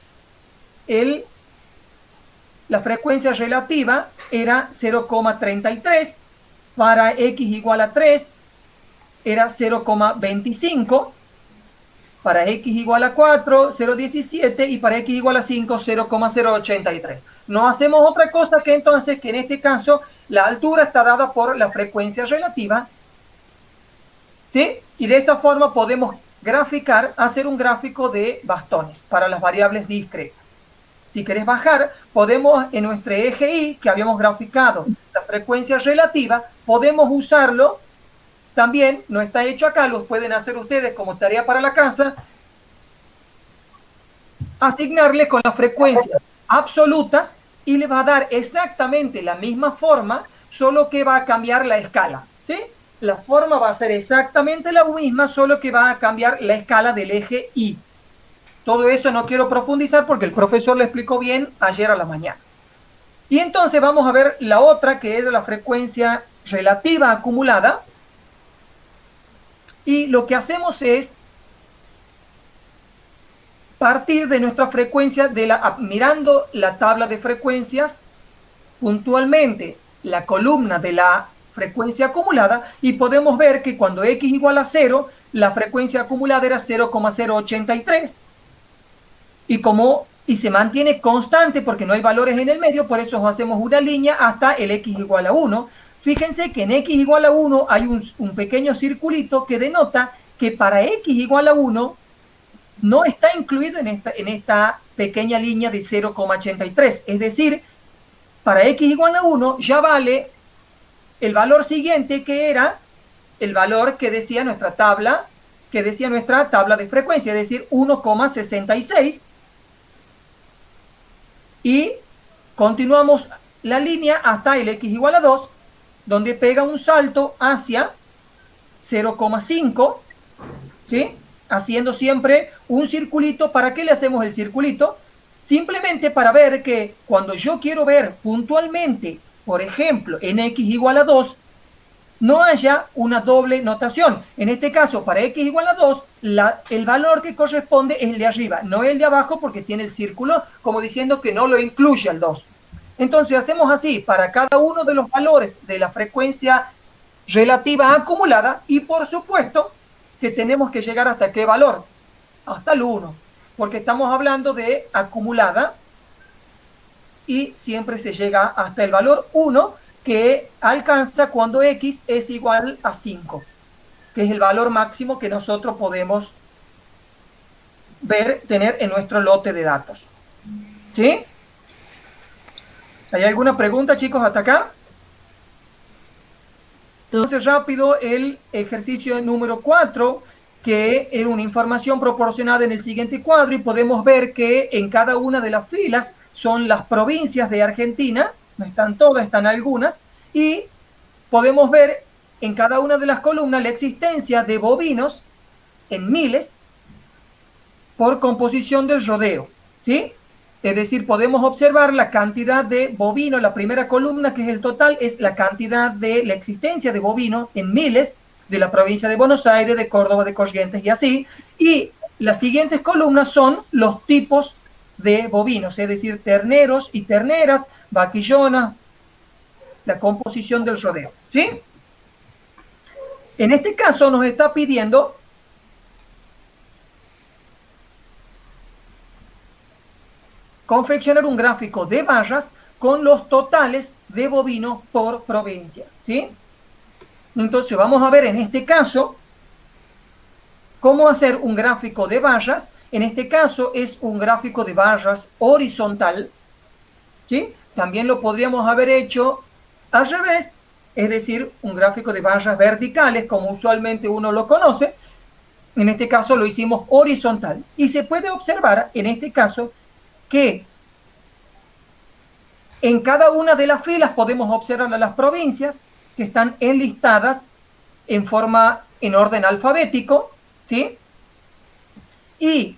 la frecuencia relativa era 0,33. Para x igual a 3 era 0,25. Para x igual a 4, 0,17. Y para x igual a 5, 0,083. No hacemos otra cosa que entonces que en este caso la altura está dada por la frecuencia relativa, ¿sí? Y de esta forma podemos hacer un gráfico de bastones para las variables discretas. Si querés bajar, podemos en nuestro eje Y, que habíamos graficado la frecuencia relativa, podemos usarlo también. No está hecho acá, lo pueden hacer ustedes como tarea para la casa, asignarle con las frecuencias absolutas y le va a dar exactamente la misma forma, solo que va a cambiar la escala, ¿sí? La forma va a ser exactamente la misma, solo que va a cambiar la escala del eje Y. Todo eso no quiero profundizar porque el profesor lo explicó bien ayer a la mañana. Y entonces vamos a ver la otra, que es la frecuencia relativa acumulada. Y lo que hacemos es partir de nuestra frecuencia, mirando la tabla de frecuencias, puntualmente la columna de la frecuencia acumulada, y podemos ver que cuando x igual a 0, la frecuencia acumulada era 0,083. Y se mantiene constante porque no hay valores en el medio, por eso hacemos una línea hasta el x igual a 1. fíjense que en x igual a 1 hay un pequeño circulito que denota que para x igual a 1 no está incluido en esta pequeña línea de 0,83. Es decir, para x igual a 1 ya vale el valor siguiente, que era el valor que decía nuestra tabla de frecuencia, es decir, 1,66. Y continuamos la línea hasta el x igual a 2, donde pega un salto hacia 0,5, ¿sí? Haciendo siempre un circulito. ¿Para qué le hacemos el circulito? Simplemente para ver que cuando yo quiero ver puntualmente, por ejemplo, en x igual a 2, no haya una doble notación. En este caso, para x igual a 2, el valor que corresponde es el de arriba, no el de abajo, porque tiene el círculo como diciendo que no lo incluye al 2. Entonces hacemos así para cada uno de los valores de la frecuencia relativa acumulada, y por supuesto que tenemos que llegar hasta qué valor, hasta el 1, porque estamos hablando de acumulada y siempre se llega hasta el valor 1, que alcanza cuando x es igual a 5, que es el valor máximo que nosotros podemos tener en nuestro lote de datos. ¿Sí? ¿Hay alguna pregunta, chicos, hasta acá? Entonces, rápido, el ejercicio número 4, que es una información proporcionada en el siguiente cuadro, y podemos ver que en cada una de las filas son las provincias de Argentina. No están todas, están algunas, y podemos ver en cada una de las columnas la existencia de bovinos en miles por composición del rodeo, ¿sí? Es decir, podemos observar la cantidad de bovinos. La primera columna, que es el total, es la cantidad de la existencia de bovinos en miles de la provincia de Buenos Aires, de Córdoba, de Corrientes y así. Y las siguientes columnas son los tipos de bovinos, es decir, terneros y terneras, vaquillonas, la composición del rodeo, ¿sí? En este caso nos está pidiendo confeccionar un gráfico de barras con los totales de bovinos por provincia, ¿sí? Entonces vamos a ver en este caso cómo hacer un gráfico de barras. En este caso es un gráfico de barras horizontal, ¿sí? También lo podríamos haber hecho al revés, es decir, un gráfico de barras verticales, como usualmente uno lo conoce. En este caso lo hicimos horizontal. Y se puede observar en este caso que en cada una de las filas podemos observar a las provincias que están enlistadas en orden alfabético, ¿sí? Y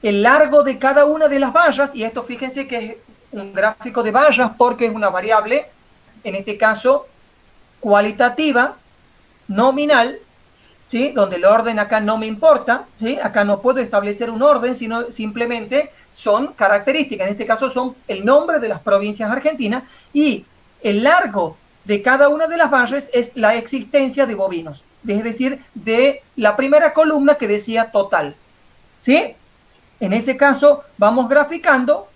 el largo de cada una de las barras, y esto fíjense que es un gráfico de barras porque es una variable, en este caso cualitativa, nominal, ¿sí? Donde el orden acá no me importa, ¿sí? Acá no puedo establecer un orden, sino simplemente son características. En este caso son el nombre de las provincias argentinas, y el largo de cada una de las barras es la existencia de bovinos, es decir, de la primera columna que decía total, ¿sí? En ese caso vamos graficando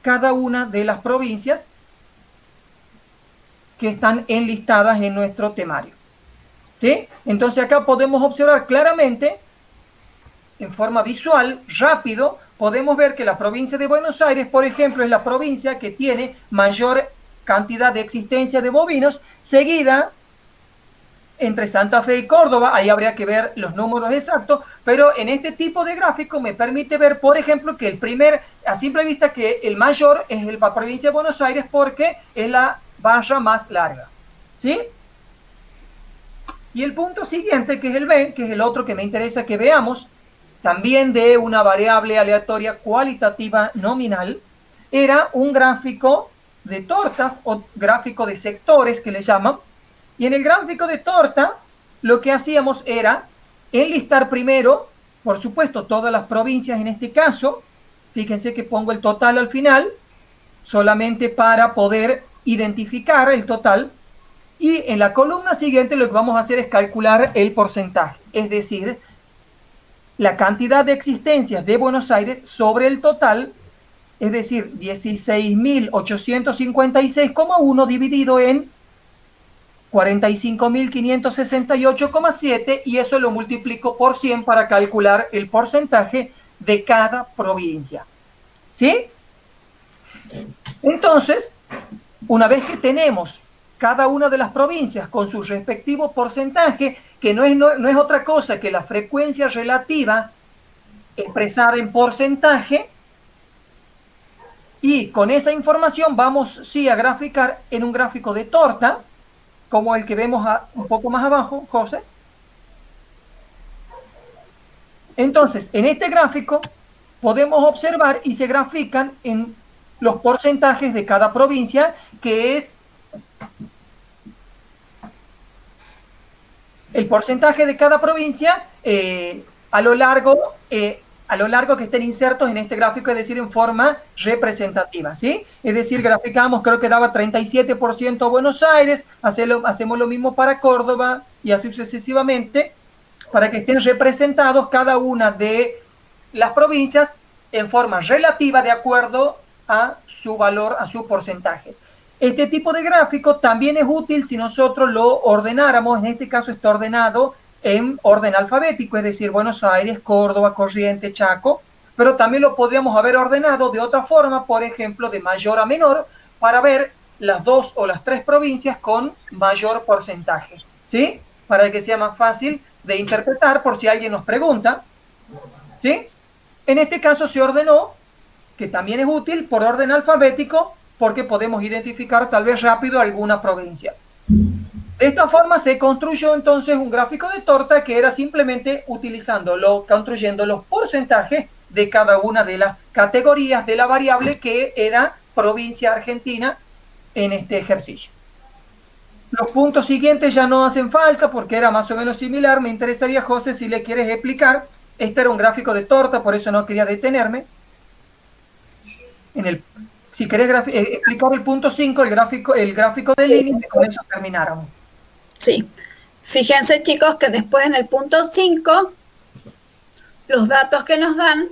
cada una de las provincias que están enlistadas en nuestro temario, ¿sí? Entonces acá podemos observar claramente, en forma visual, rápido, podemos ver que la provincia de Buenos Aires, por ejemplo, es la provincia que tiene mayor cantidad de existencia de bovinos, seguida entre Santa Fe y Córdoba. Ahí habría que ver los números exactos, pero en este tipo de gráfico me permite ver, por ejemplo, que a simple vista, que el mayor es la provincia de Buenos Aires porque es la barra más larga, ¿sí? Y el punto siguiente, que es el B, que es el otro que me interesa que veamos, también de una variable aleatoria cualitativa nominal, era un gráfico de tortas o gráfico de sectores que le llaman. Y en el gráfico de torta lo que hacíamos era enlistar primero, por supuesto, todas las provincias en este caso. Fíjense que pongo el total al final, solamente para poder identificar el total. Y en la columna siguiente lo que vamos a hacer es calcular el porcentaje, es decir, la cantidad de existencias de Buenos Aires sobre el total, es decir, 16.856,1 dividido en 45.568,7 y eso lo multiplico por 100 para calcular el porcentaje de cada provincia. ¿Sí? Entonces, una vez que tenemos cada una de las provincias con su respectivo porcentaje, que no es otra cosa que la frecuencia relativa expresada en porcentaje, y con esa información vamos sí a graficar en un gráfico de torta, como el que vemos un poco más abajo, José. Entonces, en este gráfico podemos observar y se grafican en los porcentajes de cada provincia, que es el porcentaje de cada provincia a lo largo que estén insertos en este gráfico, es decir, en forma representativa, ¿sí? Es decir, graficamos, creo que daba 37% Buenos Aires, hacemos lo mismo para Córdoba y así sucesivamente, para que estén representados cada una de las provincias en forma relativa de acuerdo a su valor, a su porcentaje. Este tipo de gráfico también es útil si nosotros lo ordenáramos, en este caso está ordenado en orden alfabético, es decir, Buenos Aires, Córdoba, Corrientes, Chaco, pero también lo podríamos haber ordenado de otra forma, por ejemplo, de mayor a menor, para ver las 2 o las 3 provincias con mayor porcentaje, ¿sí? Para que sea más fácil de interpretar por si alguien nos pregunta, ¿sí? En este caso se ordenó, que también es útil, por orden alfabético, porque podemos identificar tal vez rápido alguna provincia. De esta forma se construyó entonces un gráfico de torta que era simplemente construyendo los porcentajes de cada una de las categorías de la variable que era provincia argentina en este ejercicio. Los puntos siguientes ya no hacen falta porque era más o menos similar. Me interesaría, José, si le quieres explicar. Este era un gráfico de torta, por eso no quería detenerme. Si querés explicar el punto 5, el gráfico de líneas, y con eso termináramos. Sí. Fíjense, chicos, que después en el punto 5, los datos que nos dan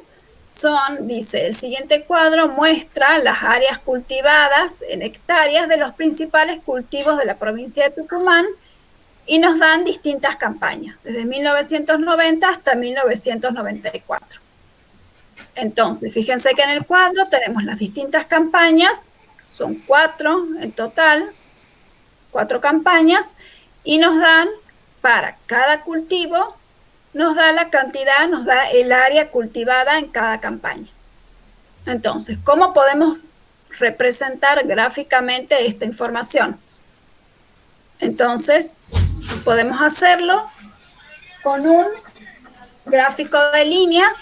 son, dice, el siguiente cuadro muestra las áreas cultivadas en hectáreas de los principales cultivos de la provincia de Tucumán y nos dan distintas campañas, desde 1990 hasta 1994. Entonces, fíjense que en el cuadro tenemos las distintas campañas, son 4 en total, 4 campañas, y nos dan para cada cultivo, nos da la cantidad, nos da el área cultivada en cada campaña. Entonces, ¿cómo podemos representar gráficamente esta información? Entonces, podemos hacerlo con un gráfico de líneas.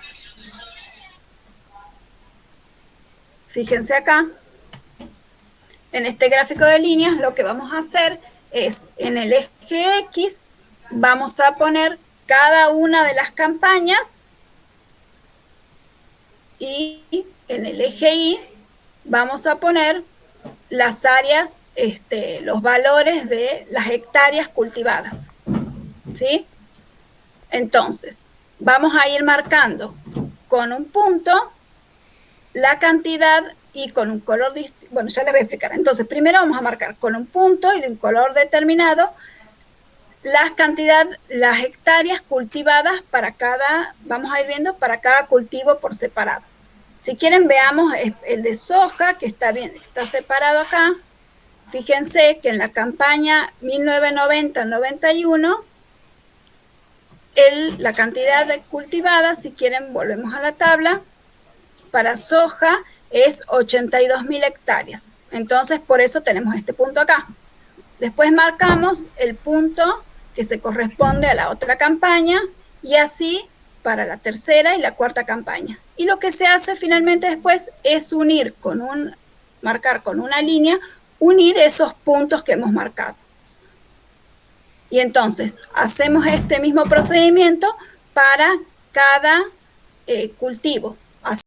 Fíjense acá, en este gráfico de líneas lo que vamos a hacer es, en el eje X, vamos a poner cada una de las campañas y en el eje Y vamos a poner las áreas, los valores de las hectáreas cultivadas, ¿sí? Entonces, vamos a ir marcando con un punto la cantidad y con un color distinto. Bueno, ya les voy a explicar. Entonces, primero vamos a marcar con un punto y de un color determinado las hectáreas cultivadas para cada, vamos a ir viendo para cada cultivo por separado. Si quieren, veamos el de soja, que está bien, está separado acá. Fíjense que en la campaña 1990-91, la cantidad de cultivada, si quieren, volvemos a la tabla, para soja es 82.000 hectáreas. Entonces, por eso tenemos este punto acá. Después marcamos el punto que se corresponde a la otra campaña y así para la tercera y la cuarta campaña. Y lo que se hace finalmente después es marcar con una línea, unir esos puntos que hemos marcado. Y entonces hacemos este mismo procedimiento para cada cultivo.